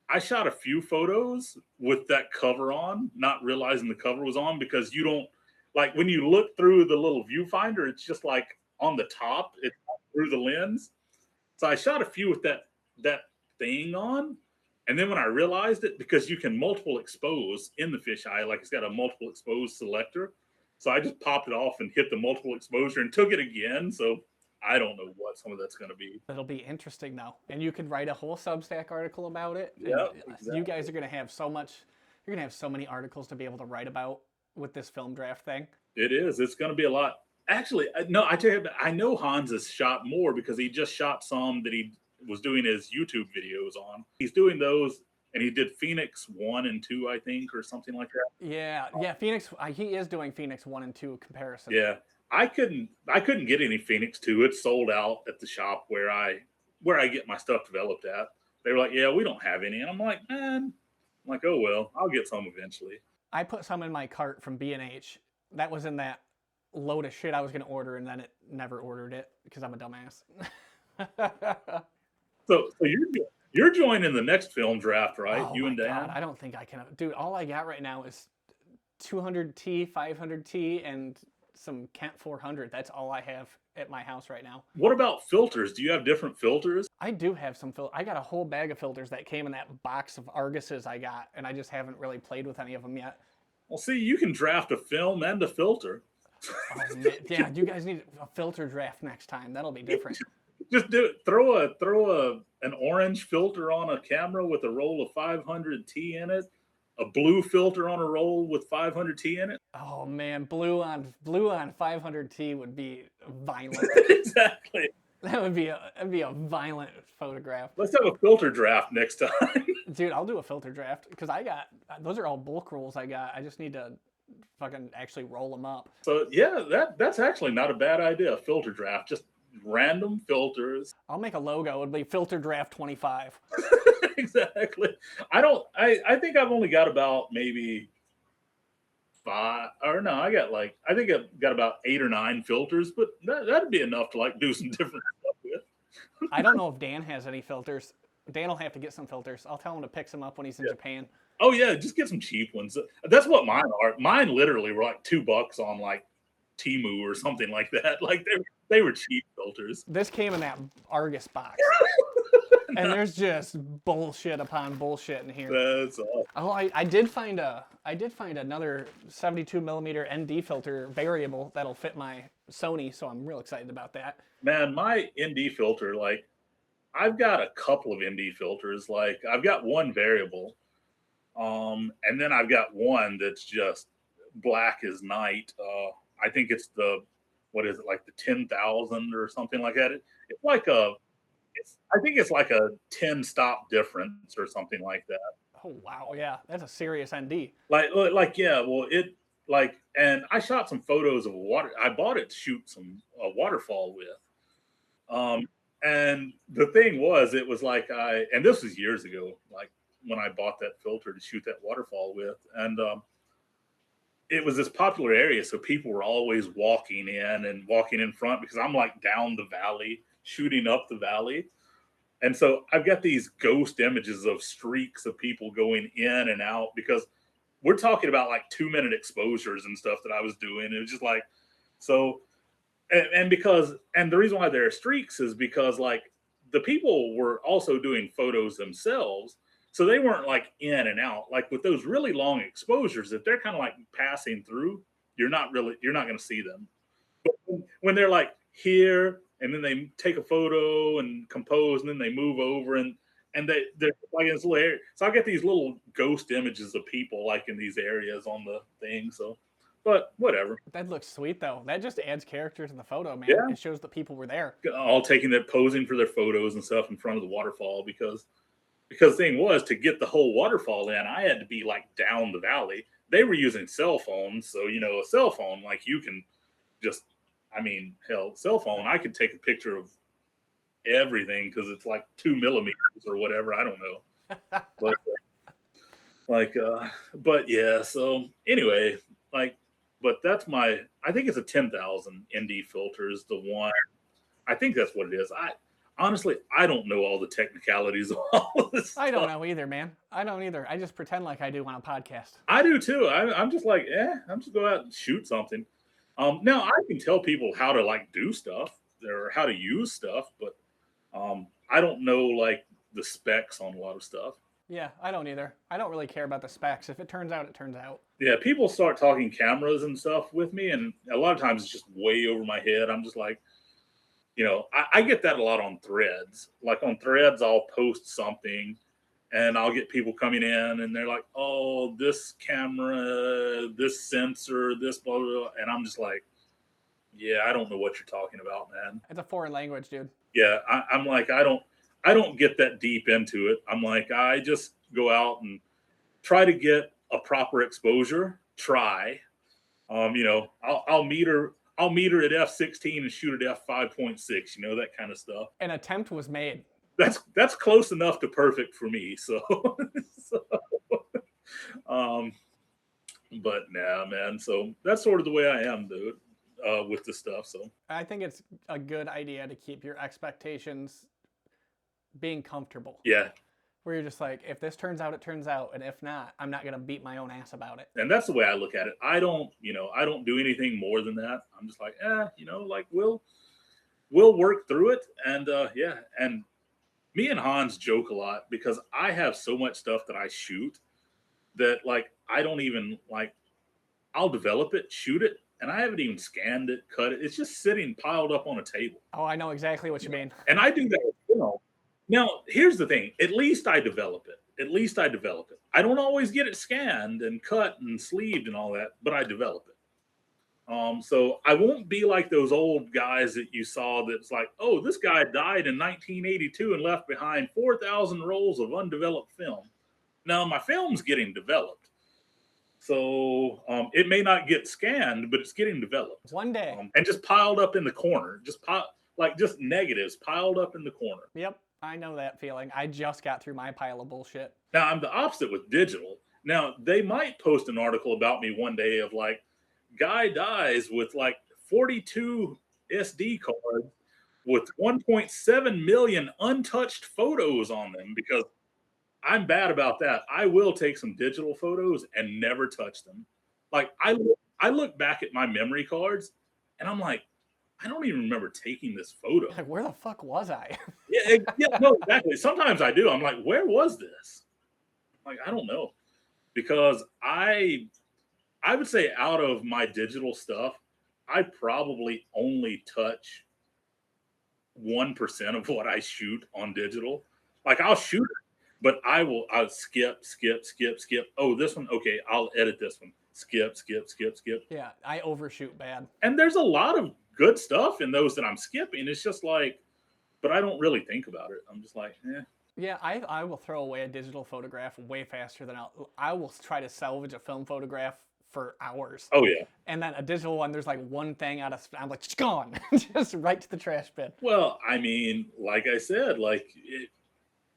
I shot a few photos with that cover on, not realizing the cover was on, because you don't, like when you look through the little viewfinder, it's just like on the top, it's through the lens. So I shot a few with that thing on, And then when I realized it, because you can multiple expose in the fisheye, like it's got a multiple expose selector. So I just popped it off and hit the multiple exposure and took it again. So I don't know what some of that's going to be. It'll be interesting though, and you could write a whole Substack article about it. And Yeah, exactly. you guys are gonna have so much. You're gonna have so many articles to be able to write about with this film draft thing. It is. It's going to be a lot. Actually, no, I tell you, I know Hans has shot more because he just shot some that he was doing his YouTube videos on. He's doing those, and he did Phoenix 1 and 2, I think, or something like that. Yeah. Phoenix. He is doing Phoenix 1 and 2 comparison. Yeah, I couldn't get any Phoenix 2. It's sold out at the shop where I get my stuff developed at. They were like, "Yeah, we don't have any," and I'm like, "Man," I'm like, "Oh well, I'll get some eventually." I put some in my cart from B&H. That was in that load of shit I was gonna order, and then it never ordered it because I'm a dumbass. So you're joining the next film draft, right? Oh You my and Dan. God, I don't think I can. Dude, all I got right now is 200T, 500T, and some Kent 400. That's all I have at my house right now. What about filters? Do you have different filters? I do have some I got a whole bag of filters that came in that box of Arguses I got, and I just haven't really played with any of them yet. Well, see, you can draft a film and a filter. Oh, man. Yeah, you guys need a filter draft next time. That'll be different. Just do it. Throw an orange filter on a camera with a roll of 500T in it. A blue filter on a roll with 500T in it. Oh man, blue on 500T would be violent. Exactly. That'd be a violent photograph. Let's have a filter draft next time. Dude, I'll do a filter draft because those are all bulk rolls I got. I just need to fucking actually roll them up. So yeah, that's actually not a bad idea. A filter draft, just random filters. I'll make a logo. It'll be Filter Draft 25. Exactly. I think I've only got about maybe 5, or no, I think I've got about 8 or 9 filters, but that'd be enough to like do some different stuff with. I don't know if Dan has any filters. Dan will have to get some filters. I'll tell him to pick some up when he's in Japan. Oh yeah, just get some cheap ones. That's what mine are. Mine literally were like $2 on like Temu or something like that. Like they were cheap filters. This came in that Argus box. And there's just bullshit upon bullshit in here. That's awesome. Oh, I did find another 72 millimeter ND filter variable that'll fit my Sony, so I'm real excited about that. Man, my ND filter, like I've got a couple of ND filters. Like I've got one variable, and then I've got one that's just black as night. I think it's what is it, like the 10,000 or something like that. It's like I think it's like a 10 stop difference or something like that. Oh wow, yeah, that's a serious ND. Like yeah, well and I shot some photos of water. I bought it to shoot a waterfall with. And the thing was, it was like and this was years ago, like when I bought that filter to shoot that waterfall with, and it was this popular area, so people were always walking in front because I'm like down the valley, shooting up the valley. And so I've got these ghost images of streaks of people going in and out because we're talking about like 2-minute exposures and stuff that I was doing. It was just like, so, and the reason why there are streaks is because like the people were also doing photos themselves. So they weren't like in and out. Like with those really long exposures, if they're kind of like passing through, you're not going to see them. But when they're like here, and then they take a photo and compose, and then they move over, and they're like in this little area. So I get these little ghost images of people like in these areas on the thing. So, but whatever. That looks sweet though. That just adds characters in the photo, man. Yeah. It shows that people were there. All taking their posing for their photos and stuff in front of the waterfall because the thing was, to get the whole waterfall in, I had to be like down the valley. They were using cell phones, so a cell phone, like you can just. I mean, hell, cell phone, I could take a picture of everything because it's like 2 millimeters or whatever. I don't know. But yeah, so anyway, but that's I think it's a 10,000 ND filter is the one. I think that's what it is. Honestly, I don't know all the technicalities of all of this stuff. I don't know either, man. I don't either. I just pretend like I do on a podcast. I do too. I'm just like, I'm just go out and shoot something. Now I can tell people how to like do stuff or how to use stuff, but I don't know like the specs on a lot of stuff. Yeah, I don't either. I don't really care about the specs. If it turns out, it turns out. Yeah, people start talking cameras and stuff with me, and a lot of times it's just way over my head. I'm just like, I get that a lot on threads. Like on threads, I'll post something and I'll get people coming in and they're like, oh, this camera, this sensor, this blah, blah, blah. And I'm just like, yeah, I don't know what you're talking about, man. It's a foreign language, dude. Yeah, I'm like, I don't get that deep into it. I'm like, I just go out and try to get a proper exposure. Try, I'll meet her. I'll meet her at f16 and shoot at f5.6. That kind of stuff. An attempt was made. That's close enough to perfect for me. So, but nah, man. So that's sort of the way I am, dude, with the stuff. So I think it's a good idea to keep your expectations being comfortable. yeah, Where you're just like, if this turns out, it turns out, and if not, I'm not gonna beat my own ass about it. and that's the way I look at it. I don't do anything more than that. I'm just like, like we'll work through it, and yeah, and me and Hans joke a lot because I have so much stuff that I shoot that like I don't even like. I'll develop it, shoot it, and I haven't even scanned it, cut it. It's just sitting piled up on a table. Oh, I know exactly what you mean. And I do that with film. Now, here's the thing. At least I develop it. I don't always get it scanned and cut and sleeved and all that, but I develop it. So I won't be like those old guys that you saw that's like, oh, this guy died in 1982 and left behind 4,000 rolls of undeveloped film. Now, my film's getting developed. So it may not get scanned, but it's getting developed. One day. And just piled up in the corner. Just negatives piled up in the corner. Yep, I know that feeling. I just got through my pile of bullshit. Now, I'm the opposite with digital. Now, they might post an article about me one day of like, guy dies with like 42 SD cards with 1.7 million untouched photos on them because I'm bad about that. I will take some digital photos and never touch them. Like I look back at my memory cards and I'm like, I don't even remember taking this photo. Like, where the fuck was I? Yeah, no, exactly. Sometimes I do. I'm like, where was this? Like, I don't know. Because I would say out of my digital stuff, I probably only touch 1% of what I shoot on digital. Like I'll shoot it, but I'll skip. Oh, this one, okay, I'll edit this one. Skip. Yeah, I overshoot bad. And there's a lot of good stuff in those that I'm skipping. It's just like, but I don't really think about it. I'm just like, eh. Yeah, I will throw away a digital photograph way faster than I will try to salvage a film photograph for hours. Oh yeah. And then a digital one, there's like one thing out of, I'm like, it's gone, just right to the trash bin. Well, I mean, like I said,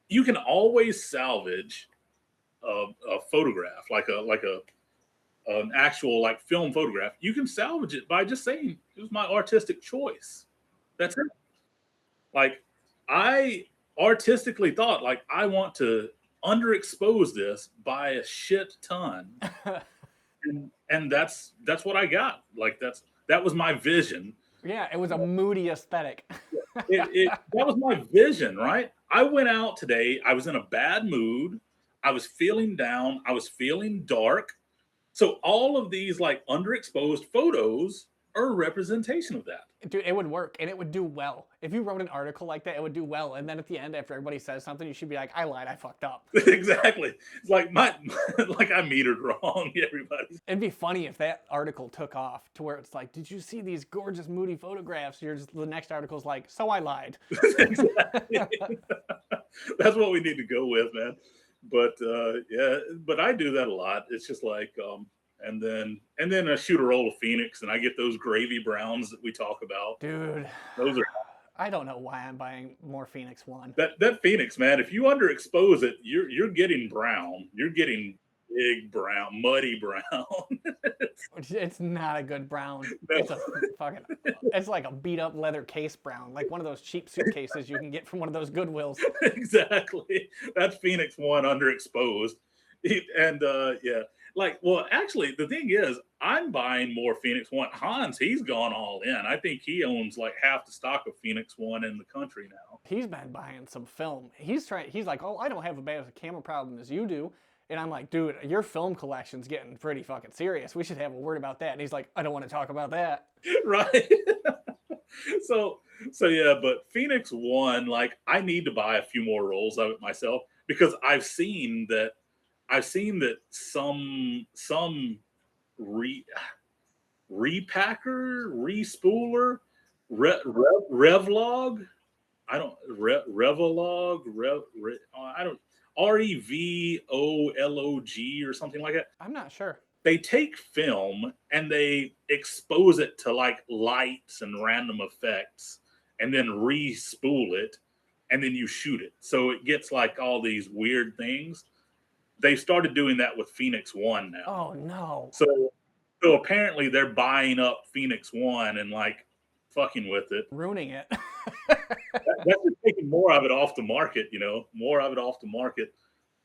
you can always salvage a photograph, like an actual like film photograph. You can salvage it by just saying it was my artistic choice. That's it. Like I artistically thought, like I want to underexpose this by a shit ton. And that's what I got. Like that was my vision. Yeah, it was a moody aesthetic. That was my vision, right? I went out today. I was in a bad mood. I was feeling down. I was feeling dark. So all of these like underexposed photos are a representation of that. Dude, it would work and it would do well. If you wrote an article like that, it would do well. And then at the end, after everybody says something, you should be like, I lied, I fucked up. Exactly. It's like like I metered wrong, everybody. It'd be funny if that article took off to where it's like, did you see these gorgeous moody photographs? The next article's like, so I lied. Exactly. That's what we need to go with, man. But yeah, but I do that a lot. It's just like and then I shoot a roll of Phoenix and I get those gravy browns that we talk about. Dude, those are, I don't know why I'm buying more Phoenix 1. That Phoenix, man, if you underexpose it, you're getting brown. You're getting big brown, muddy brown. It's not a good brown. No. It's a fucking, it's like a beat up leather case brown, like one of those cheap suitcases you can get from one of those Goodwills. Exactly. That's Phoenix 1 underexposed. And yeah. like, well, actually, the thing is, I'm buying more Phoenix One. Hans, he's gone all in. I think he owns like half the stock of Phoenix One in the country now. He's been buying some film. He's like, oh, I don't have as bad a camera problem as you do. And I'm like, dude, your film collection's getting pretty fucking serious. We should have a word about that. And he's like, I don't want to talk about that. Right. so yeah, but Phoenix One, like, I need to buy a few more rolls of it myself because I've seen that some repacker, respooler, Revlog. I don't Revolog, I don't REVOLOG or something like that. I'm not sure. They take film and they expose it to like lights and random effects and then re-spool it and then you shoot it. So it gets like all these weird things. They started doing that with Phoenix One now. Oh no. So apparently they're buying up Phoenix One and like fucking with it. Ruining it. That's just taking more of it off the market, more of it off the market.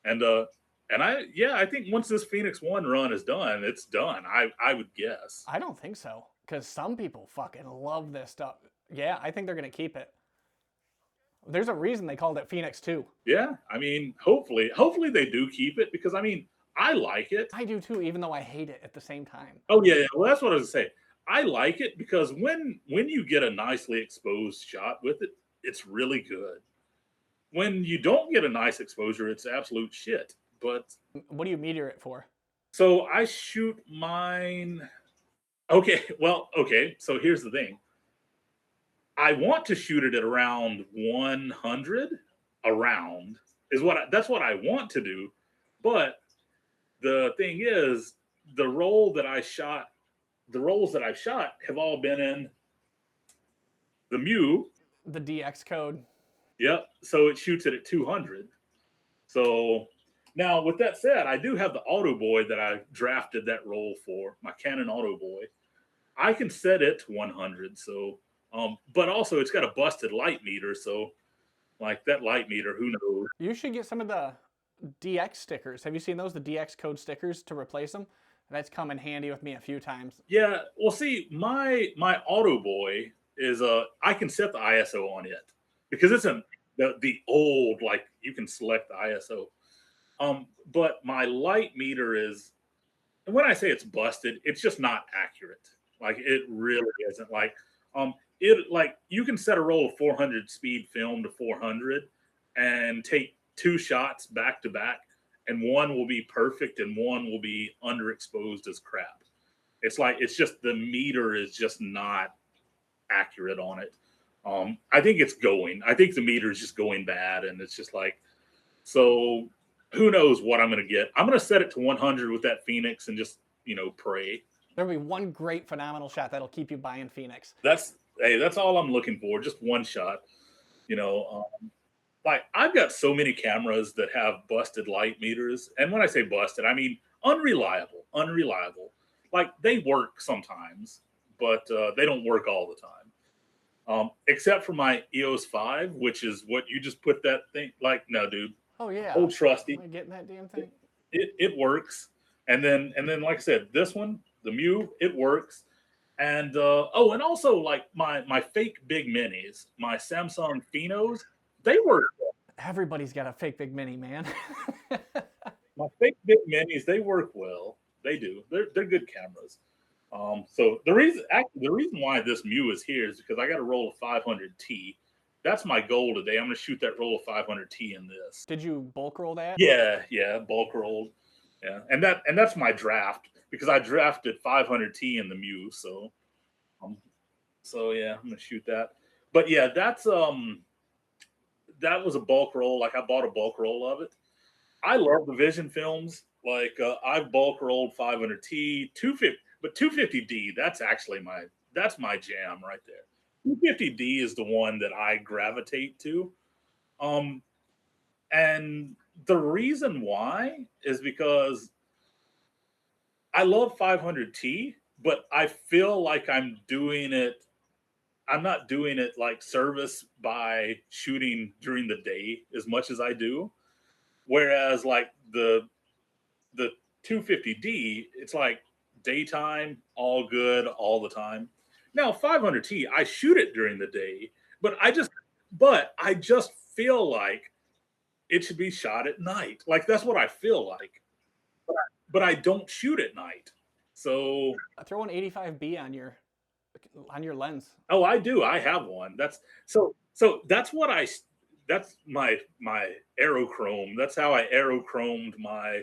And I think once this Phoenix One run is done, it's done. I would guess. I don't think so. Because some people fucking love this stuff. Yeah, I think they're going to keep it. There's a reason they called it Phoenix 2. Yeah, I mean, hopefully they do keep it because, I mean, I like it. I do too, even though I hate it at the same time. Oh, yeah. Well, that's what I was going to say. I like it because when you get a nicely exposed shot with it, it's really good. When you don't get a nice exposure, it's absolute shit. But what do you meter it for? So I shoot mine. Okay. So here's the thing. I want to shoot it at around 100 around that's what I want to do. But the thing is, the rolls that I've shot have all been in the Mew. The DX code. Yep. So it shoots it at 200. So now, with that said, I do have the Auto Boy that I drafted that roll for, my Canon Auto Boy. I can set it to 100. So, but also it's got a busted light meter. So, like that light meter, who knows? You should get some of the DX stickers. Have you seen those? The DX code stickers to replace them? That's come in handy with me a few times. Yeah. Well, see, my Auto Boy is I can set the ISO on it because it's the old, like, you can select the ISO. But my light meter is, and when I say it's busted, it's just not accurate. Like, it really isn't. Like, you can set a roll of 400 speed film to 400 and take two shots back to back, and one will be perfect and one will be underexposed as crap. It's just the meter is just not accurate on it. I think the meter is just going bad, and it's just like, so who knows what I'm going to get. I'm going to set it to 100 with that Phoenix and just, pray. There'll be one great phenomenal shot that'll keep you buying Phoenix. That's all I'm looking for. Just one shot, like, I've got so many cameras that have busted light meters. And when I say busted, I mean unreliable. Like, they work sometimes, but they don't work all the time. Except for my EOS 5, which is what you just put that thing, like, no, dude. Oh, yeah. Old trusty. Am I getting that damn thing? It works. And then, like I said, this one, the Mew, it works. And, and also, like, my fake big minis, my Samsung Phenos, they work. Everybody's got a fake big mini, man. My fake big minis, they work well. They do. They're good cameras. So the reason why this Mew is here is because I got a roll of 500T. That's my goal today. I'm going to shoot that roll of 500T in this. Did you bulk roll that? Yeah, bulk rolled. Yeah, and that's my draft because I drafted 500T in the Mew. So yeah, I'm going to shoot that. But yeah, that was a bulk roll. Like, I bought a bulk roll of it. I love the Vision films. Like, I've bulk rolled 500T, 250, but 250D, that's my jam right there. 250D is the one that I gravitate to. And the reason why is because I love 500T, but I feel like I'm not doing it like service by shooting during the day as much as I do. Whereas, like, the 250D, it's like daytime, all good, all the time. Now 500T, I shoot it during the day, but I just feel like it should be shot at night. Like that's what I feel like. But I don't shoot at night. So Throw an 85B on your lens. oh, I do. I have one. So that's what that's my aerochrome. That's how I aerochromed my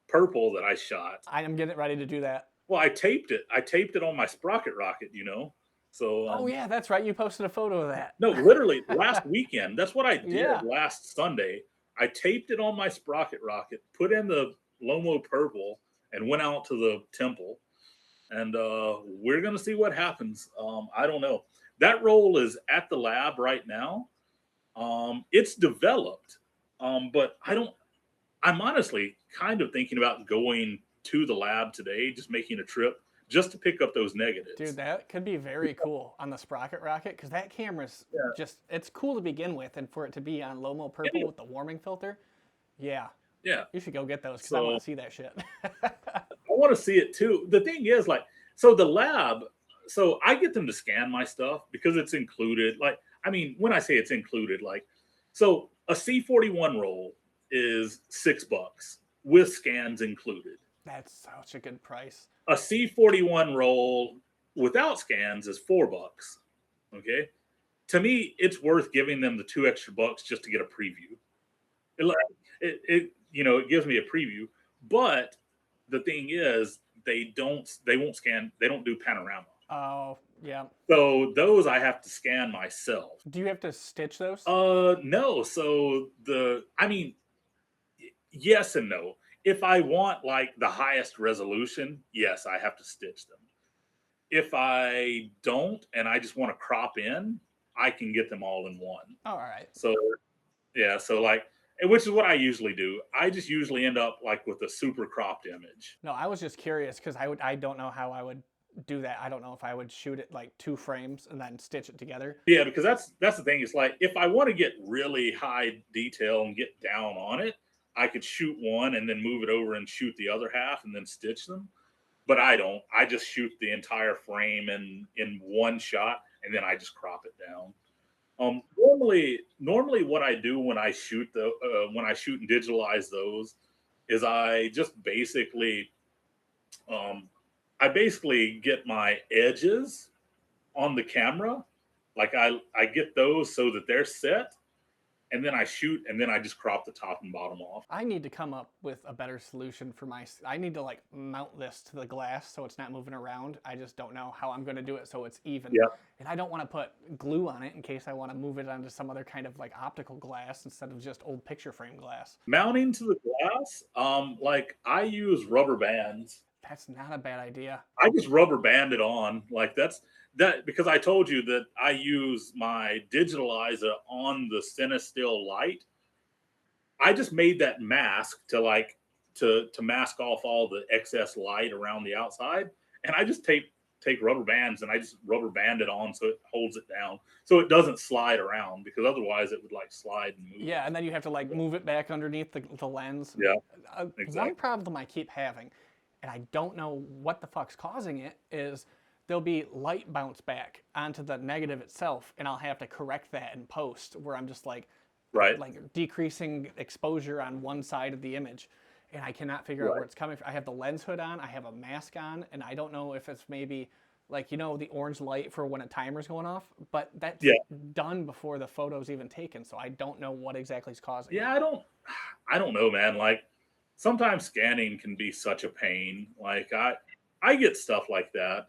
purple that I shot. I am getting ready to do that. Well, I taped it. I taped it on my Sprocket Rocket, you know. So Oh yeah, that's right. You posted a photo of that. no, literally last weekend. That's what I did Yeah. last Sunday. I taped it on my Sprocket Rocket, put in the Lomo purple, and went out to the temple. And we're gonna see what happens. I don't know. That roll is at the lab right now. It's developed, but I'm honestly kind of thinking about going to the lab today, just making a trip just to pick up those negatives. Dude, that could be very cool on the Sprocket Rocket because that camera's it's cool to begin with, and for it to be on Lomo purple with the warming filter, yeah. You should go get those because I want to see that shit. I want to see it too. The thing is, like, so the lab, so I get them to scan my stuff because it's included. Like, I mean, when I say it's included, like, so a C41 roll is $6 with scans included. That's such a good price. A C41 roll without scans is $4. Okay. To me, it's worth giving them the $2 extra just to get a preview. It it gives me a preview, but the thing is they won't scan, they don't do panorama. Oh, yeah. So those I have to scan myself. Do you have to stitch those? No. So I mean, yes and no. If I want like the highest resolution, yes, I have to stitch them. If I don't and I just want to crop in, I can get them all in one. All right. So yeah, so like, which is what I usually do. I just usually end up like with a super cropped image. No, I was just curious because I don't know how I would do that. I don't know if I would shoot it like 2 frames and then stitch it together. Yeah, because that's the thing. It's like if I want to get really high detail and get down on it, I could shoot one and then move it over and shoot the other half and then stitch them. But I don't. I just shoot the entire frame in one shot and then I just crop it down. Normally, what I do when I shoot and digitalize those is I just basically, I basically get my edges on the camera, like I get those so that they're set, and then I shoot, and then I just crop the top and bottom off. I need to come up with a better solution for I need to like mount this to the glass so it's not moving around. I just don't know how I'm going to do it so it's even. Yeah. And I don't want to put glue on it in case I want to move it onto some other kind of like optical glass instead of just old picture frame glass. Mounting to the glass, like I use rubber bands. That's not a bad idea. I just rubber band it on. Like that because I told you that I use my digitalizer on the Cinestill light. I just made that mask to mask off all the excess light around the outside, and I just take rubber bands and I just rubber band it on so it holds it down so it doesn't slide around, because otherwise it would like slide and move. Yeah, and then you have to like move it back underneath the lens. Yeah, exactly. One problem I keep having, and I don't know what the fuck's causing it, is there'll be light bounce back onto the negative itself, and I'll have to correct that in post, where I'm just like decreasing exposure on one side of the image, and I cannot figure out where it's coming from. I have the lens hood on, I have a mask on, and I don't know if it's maybe like, the orange light for when a timer's going off, but that's done before the photo's even taken, so I don't know what exactly is causing it. I don't know, man. Like sometimes scanning can be such a pain. Like I get stuff like that.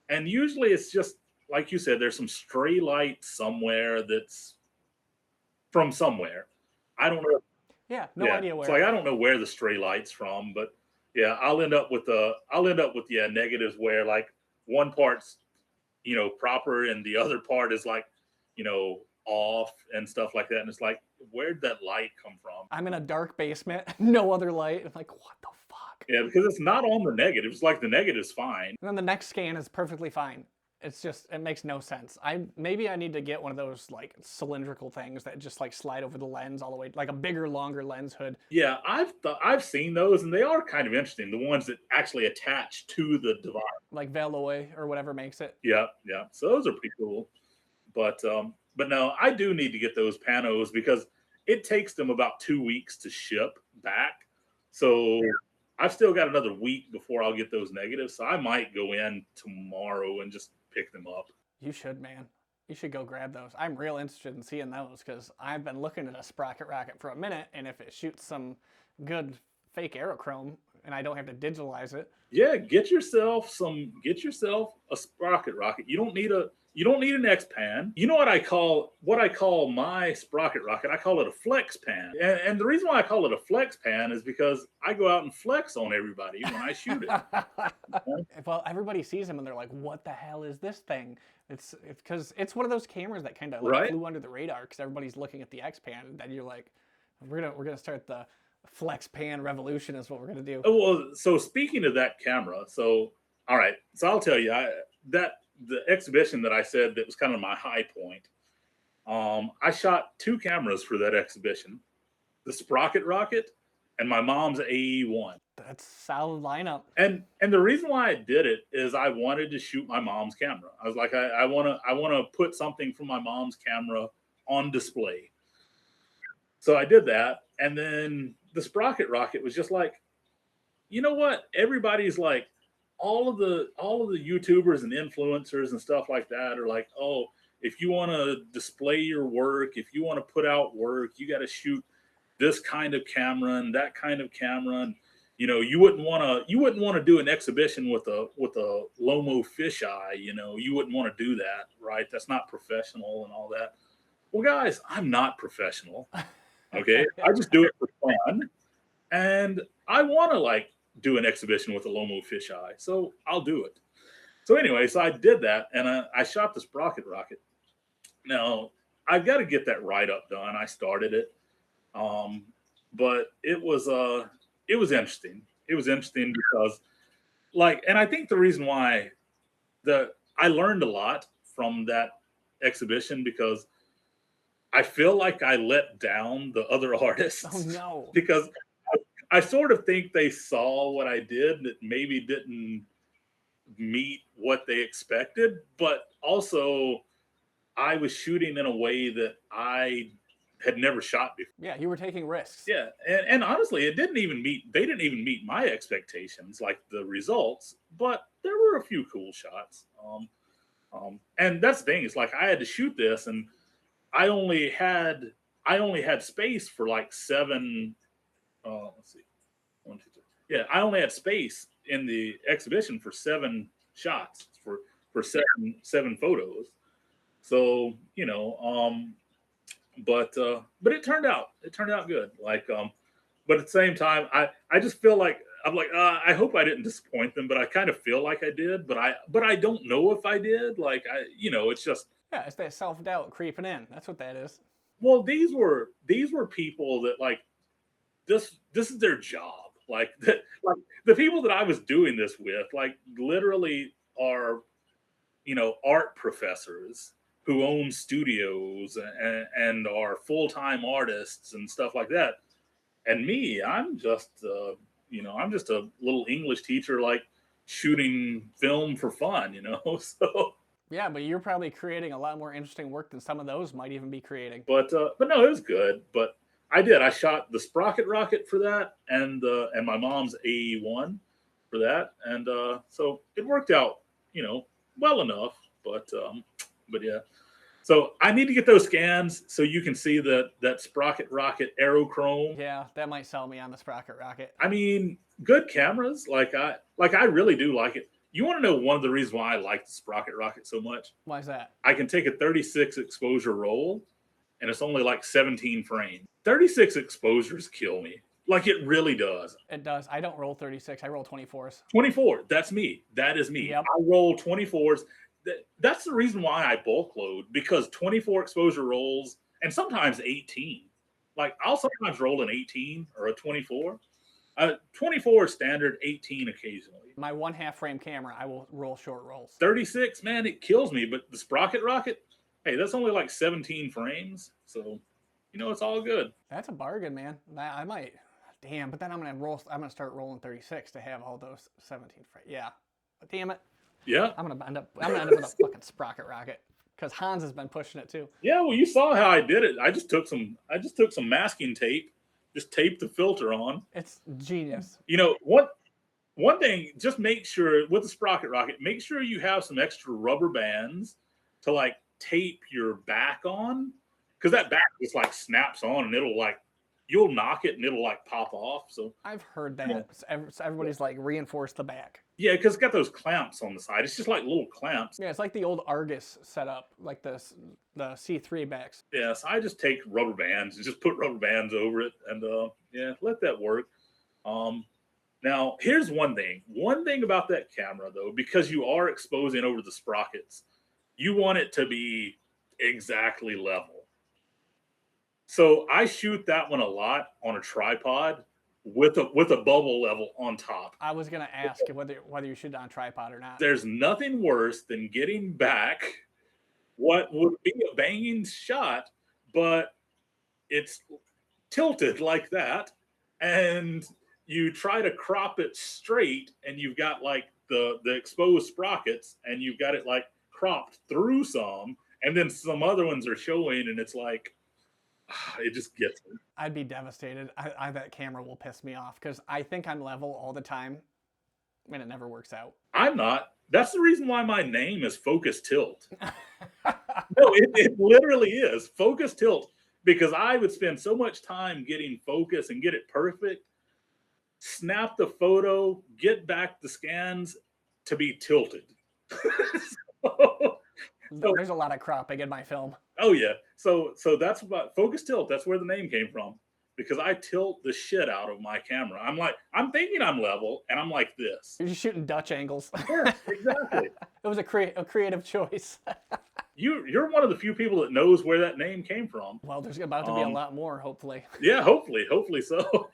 And usually it's just like you said, there's some stray light somewhere that's from somewhere. I don't know. Yeah, no idea where. It's like I don't know where the stray light's from, but yeah, I'll end up with negatives where like one part's proper and the other part is like off and stuff like that, and it's like, where'd that light come from? I'm in a dark basement, no other light. I'm like, what the fuck? Yeah, because it's not on the negative. It's like the negative's fine. And then the next scan is perfectly fine. It's just, it makes no sense. Maybe I need to get one of those like cylindrical things that just like slide over the lens all the way, like a bigger, longer lens hood. Yeah, I've seen those, and they are kind of interesting. The ones that actually attach to the device. Like Veloy or whatever makes it. Yeah, yeah. So those are pretty cool. But no, I do need to get those panos because it takes them about 2 weeks to ship back. So I've still got another week before I'll get those negatives. So I might go in tomorrow and just pick them up. You should, man. You should go grab those. I'm real interested in seeing those because I've been looking at a Sprocket Rocket for a minute, and if it shoots some good fake aerochrome and I don't have to digitalize it. Yeah, get yourself a Sprocket Rocket. You don't need an X-Pan. You know what I call my Sprocket Rocket? I call it a Flexpan. And the reason why I call it a Flexpan is because I go out and flex on everybody when I shoot it. Well, everybody sees them and they're like, "What the hell is this thing?" It's because it's one of those cameras that kind of like Right? flew under the radar because everybody's looking at the X-Pan, and then you're like, "We're gonna start the Flexpan revolution is what we're gonna do." Well, so speaking of that camera, so all right, so I'll tell you, the exhibition that I said that was kind of my high point. I shot 2 cameras for that exhibition: the Sprocket Rocket and my mom's AE1. That's a solid lineup. And the reason why I did it is I wanted to shoot my mom's camera. I was like, I wanna put something from my mom's camera on display. So I did that, and then the Sprocket Rocket was just like, you know what? Everybody's like, all of the YouTubers and influencers and stuff like that are like, oh, if you want to display your work, if you want to put out work, you got to shoot this kind of camera and that kind of camera, and you wouldn't want to do an exhibition with a Lomo fisheye. You wouldn't want to do that, right? That's not professional and all that. Well, guys, I'm not professional. Okay, I just do it for fun, and I want to like do an exhibition with a Lomo fisheye, so I'll do it. So anyway, so I did that, and I shot the Sprocket Rocket. Now I've got to get that write-up done. I started it, but it was interesting. It was interesting because, and I think the reason why I learned a lot from that exhibition because I feel like I let down the other artists. Oh no! Because I sort of think they saw what I did that maybe didn't meet what they expected, but also I was shooting in a way that I had never shot before. Yeah, you were taking risks. Yeah, and honestly, they didn't even meet my expectations, like the results, but there were a few cool shots. And that's the thing, it's like I had to shoot this, and I only had space for like 7. Let's see, 1, 2, 3. Yeah, I only had space in the exhibition for 7 shots for seven photos. So but it turned out good. But at the same time, I just feel like I'm like I hope I didn't disappoint them, but I kind of feel like I did. But I don't know if I did. It's just. Yeah, it's that self-doubt creeping in. That's what that is. Well, these were people that like this is their job. Like the people that I was doing this with, like literally are, art professors who own studios and are full-time artists and stuff like that. And me, I'm just I'm just a little English teacher, like shooting film for fun, so. Yeah, but you're probably creating a lot more interesting work than some of those might even be creating. But no, it was good. But I shot the Sprocket Rocket for that, and my mom's AE1 for that, and so it worked out, well enough. But yeah, so I need to get those scans so you can see that Sprocket Rocket aerochrome. Yeah, that might sell me on the Sprocket Rocket. I mean, good cameras. Like I really do like it. You want to know one of the reasons why I like the Sprocket Rocket so much? Why is that? I can take a 36 exposure roll, and it's only like 17 frames. 36 exposures kill me. Like it really does. It does. I don't roll 36. I roll 24s. 24. That's me. That is me. Yep. I roll 24s. That's the reason why I bulk load, because 24 exposure rolls and sometimes 18. Like I'll sometimes roll an 18 or a 24. 24 is standard, 18 occasionally. My 1/2 frame camera, I will roll short rolls. 36, man, it kills me. But the Sprocket Rocket, hey, that's only like 17 frames. So, it's all good. That's a bargain, man. I might. Damn, but then I'm gonna start rolling 36 to have all those 17 frames. Yeah, but damn it. Yeah. I'm gonna end up with a fucking Sprocket Rocket because Hans has been pushing it too. Yeah, well, you saw how I did it. I just took some masking tape, just taped the filter on. It's genius. One thing, just make sure with the Sprocket Rocket, make sure you have some extra rubber bands to like tape your back on, because that back just like snaps on and it'll like, you'll knock it and it'll like pop off. So I've heard that. Everybody's like reinforce the back. Yeah, because it's got those clamps on the side. It's just like little clamps. Yeah, it's like the old Argus setup, like the C3 backs. Yeah, so I just take rubber bands and just put rubber bands over it, and let that work. Now, here's one thing. One thing about that camera, though, because you are exposing over the sprockets, you want it to be exactly level. So I shoot that one a lot on a tripod with a bubble level on top. I was gonna ask whether you shoot it on tripod or not. There's nothing worse than getting back what would be a banging shot, but it's tilted like that, and you try to crop it straight, and you've got like the exposed sprockets, and you've got it like cropped through some, and then some other ones are showing, and it's like, it just gets me. I'd be devastated. That camera will piss me off because I think I'm level all the time, and it never works out. I'm not. That's the reason why my name is Focus Tilt. No, it literally is Focus Tilt, because I would spend so much time getting focus and get it perfect, snap the photo, get back the scans to be tilted. There's a lot of cropping in my film. Oh yeah. So that's about Focus Tilt. That's where the name came from, because I tilt the shit out of my camera. I'm thinking I'm level, and I'm like this. You're just shooting Dutch angles. Yeah, exactly. It was a creative choice. You're one of the few people that knows where that name came from. Well, there's about to be a lot more, hopefully. Yeah, hopefully so.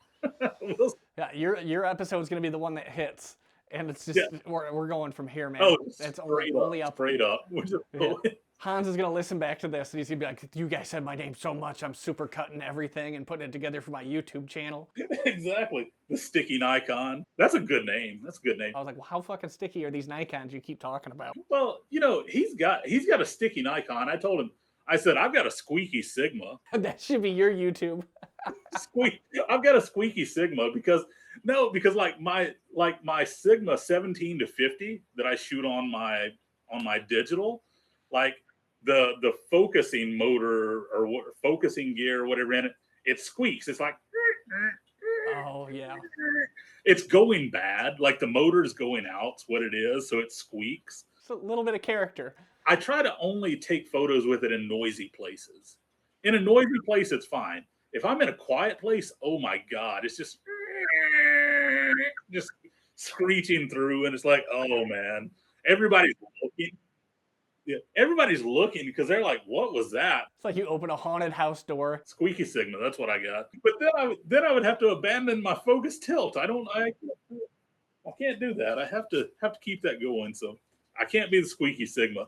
Yeah, your episode's gonna be the one that hits, and it's just we're going from here, man. Oh, it's only up. Straight up. Yeah. Hans is gonna listen back to this, and he's gonna be like, "You guys said my name so much, I'm super cutting everything and putting it together for my YouTube channel." Exactly. The Sticky Nikon. That's a good name. I was like, well, how fucking sticky are these Nikons you keep talking about? Well, he's got a sticky Nikon. I told him, I said, I've got a squeaky Sigma. That should be your YouTube. I've got a squeaky Sigma because like my Sigma 17 to 50 that I shoot on my digital, like the focusing motor or focusing gear or whatever in it, it squeaks. It's like, oh yeah, it's going bad. Like the motor's going out. It's what it is. So it squeaks. It's a little bit of character. I try to only take photos with it in noisy places. In a noisy place, it's fine. If I'm in a quiet place, oh my God, it's just screeching through, and it's like, oh man, everybody's looking. Yeah, everybody's looking because they're like, "What was that?" It's like you open a haunted house door. Squeaky Sigma, that's what I got. But then I would have to abandon my Focus Tilt. I can't do that. I have to keep that going. So I can't be the Squeaky Sigma.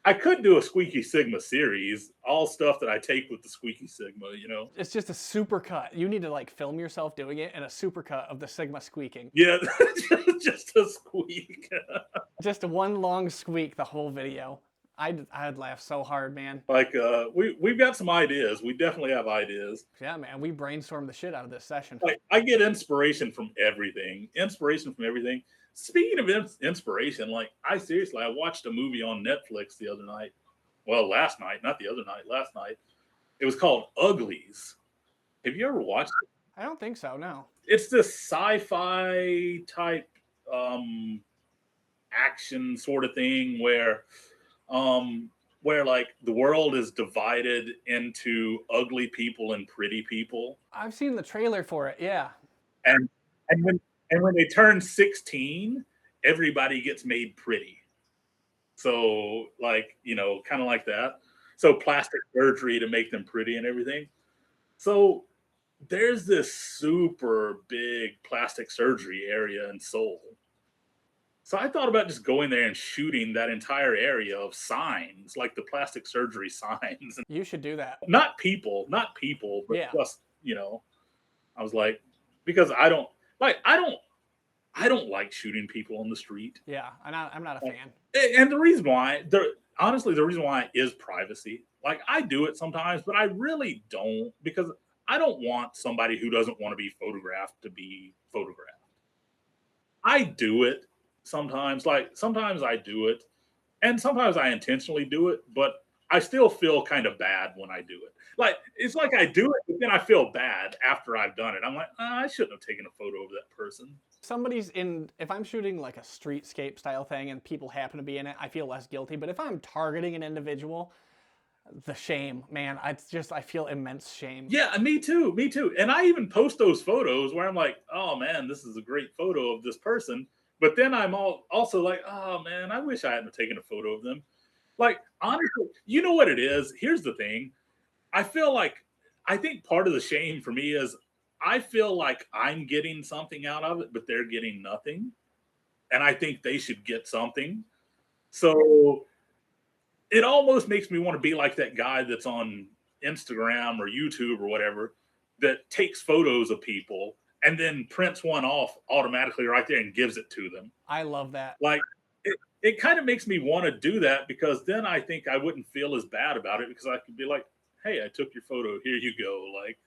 I could do a Squeaky Sigma series, all stuff that I take with the Squeaky Sigma, It's just a super cut. You need to like film yourself doing it and a super cut of the Sigma squeaking. Yeah, just a squeak. Just one long squeak the whole video. I'd laugh so hard, man. Like we've got some ideas. We definitely have ideas. Yeah, man. We brainstormed the shit out of this session. Like, I get inspiration from everything. Speaking of inspiration, like I watched a movie on Netflix the other night. Well, last night, not the other night, last night. It was called Uglies. Have you ever watched it? I don't think so, no. It's this sci-fi type action sort of thing where like the world is divided into ugly people and pretty people. I've seen the trailer for it, yeah. And when they turn 16, everybody gets made pretty. So like, kind of like that. So plastic surgery to make them pretty and everything. So there's this super big plastic surgery area in Seoul. So I thought about just going there and shooting that entire area of signs, like the plastic surgery signs, and You should do that. not people, but Yeah. just I was like, because I don't like, I don't like shooting people on the street. Yeah. I'm not a Like, fan. and the reason why, honestly, the reason why is privacy. Like I do it sometimes, but I really don't because I don't want somebody who doesn't want to be photographed to be photographed. I do it sometimes. Like sometimes I do it, and sometimes I intentionally do it, but I still feel kind of bad when I do it. Like it's like I do it, but then I feel bad after I've done it. I'm like, I shouldn't have taken a photo of that person. If I'm shooting like a streetscape style thing and people happen to be in it, I feel less guilty. But if I'm targeting an individual, the shame, man, I feel immense shame. Yeah, me too. Me too. And I even post those photos where I'm like, oh man, this is a great photo of this person. But then I'm also like, oh man, I wish I hadn't taken a photo of them. Like, honestly, you know what it is? Here's the thing. I feel like, I think part of the shame for me is I feel like I'm getting something out of it, but they're getting nothing. And I think they should get something. So it almost makes me want to be like that guy that's on Instagram or YouTube or whatever that takes photos of people and then prints one off automatically right there and gives it to them. I love that. Like it kind of makes me want to do that because then I think I wouldn't feel as bad about it because I could be like, hey, I took your photo. Here you go. Like,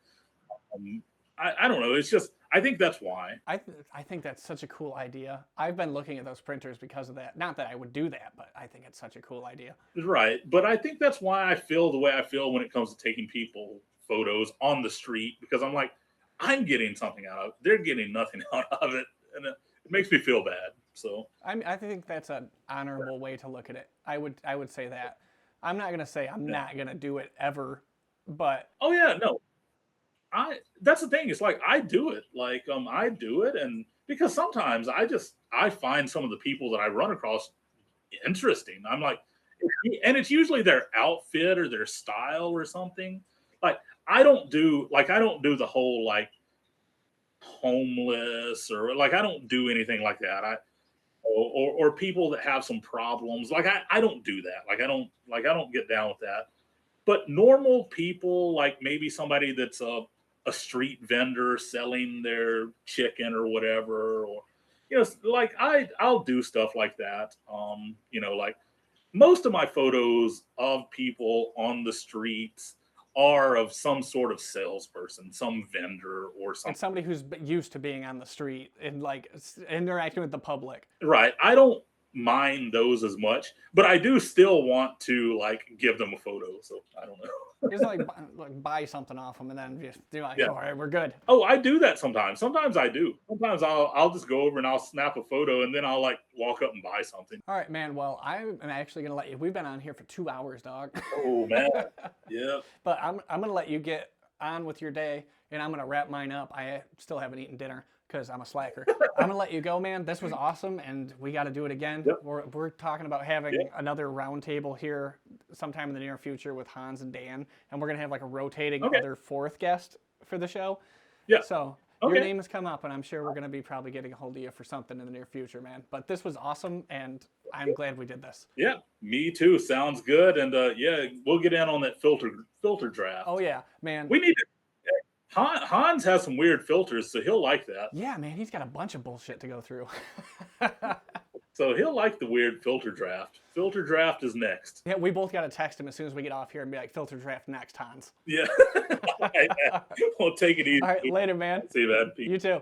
I don't know. It's just, I think that's why. I think that's such a cool idea. I've been looking at those printers because of that. Not that I would do that, but I think it's such a cool idea. Right. But I think that's why I feel the way I feel when it comes to taking people photos on the street because I'm like, I'm getting something out of it. They're getting nothing out of it. And it makes me feel bad. So I think that's an honorable way to look at it. I would say that. I'm not gonna say I'm not gonna do it ever, but oh yeah, no. That's the thing. It's like I do it. Like I do it and because sometimes I find some of the people that I run across interesting. I'm like and it's usually their outfit or their style or something. Like I don't do the whole like homeless or like I don't do anything like that. Or people that have some problems. Like I don't do that. Like I don't get down with that. But normal people, like maybe somebody that's a street vendor selling their chicken or whatever, or like I'll do stuff like that. Like most of my photos of people on the streets are of some sort of salesperson, some vendor or something. it's somebody who's used to being on the street and like interacting with the public. Right. I don't mind those as much, but I do still want to like give them a photo. So I don't know. Just like buy something off them and then just do like, Yeah. all right, we're good. Oh, I do that sometimes. Sometimes I do. Sometimes I'll just go over and I'll snap a photo and then I'll like walk up and buy something. All right, man. Well, I'm actually gonna let you. We've been on here for 2 hours, dog. Oh man. Yeah. But I'm gonna let you get on with your day, and I'm gonna wrap mine up. I still haven't eaten dinner because I'm a slacker. I'm gonna let you go, man. This was awesome, and we got to do it again. Yep. We're talking about having another roundtable here sometime in the near future with Hans and Dan, and we're gonna have like a rotating other fourth guest for the show. Yeah. So your name has come up, and I'm sure we're gonna be probably getting a hold of you for something in the near future, man. But this was awesome, and I'm glad we did this. Yeah, me too. Sounds good. And yeah, we'll get in on that filter draft. Oh yeah, man. We need to. Hans has some weird filters, so he'll like that. Yeah, man, he's got a bunch of bullshit to go through. So he'll like the weird filter draft. Filter draft is next. Yeah, we both got to text him as soon as we get off here and be like, filter draft next, Hans. Yeah. All right, we'll take it easy. All right, later, man. See you, man. Peace. You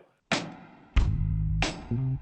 too.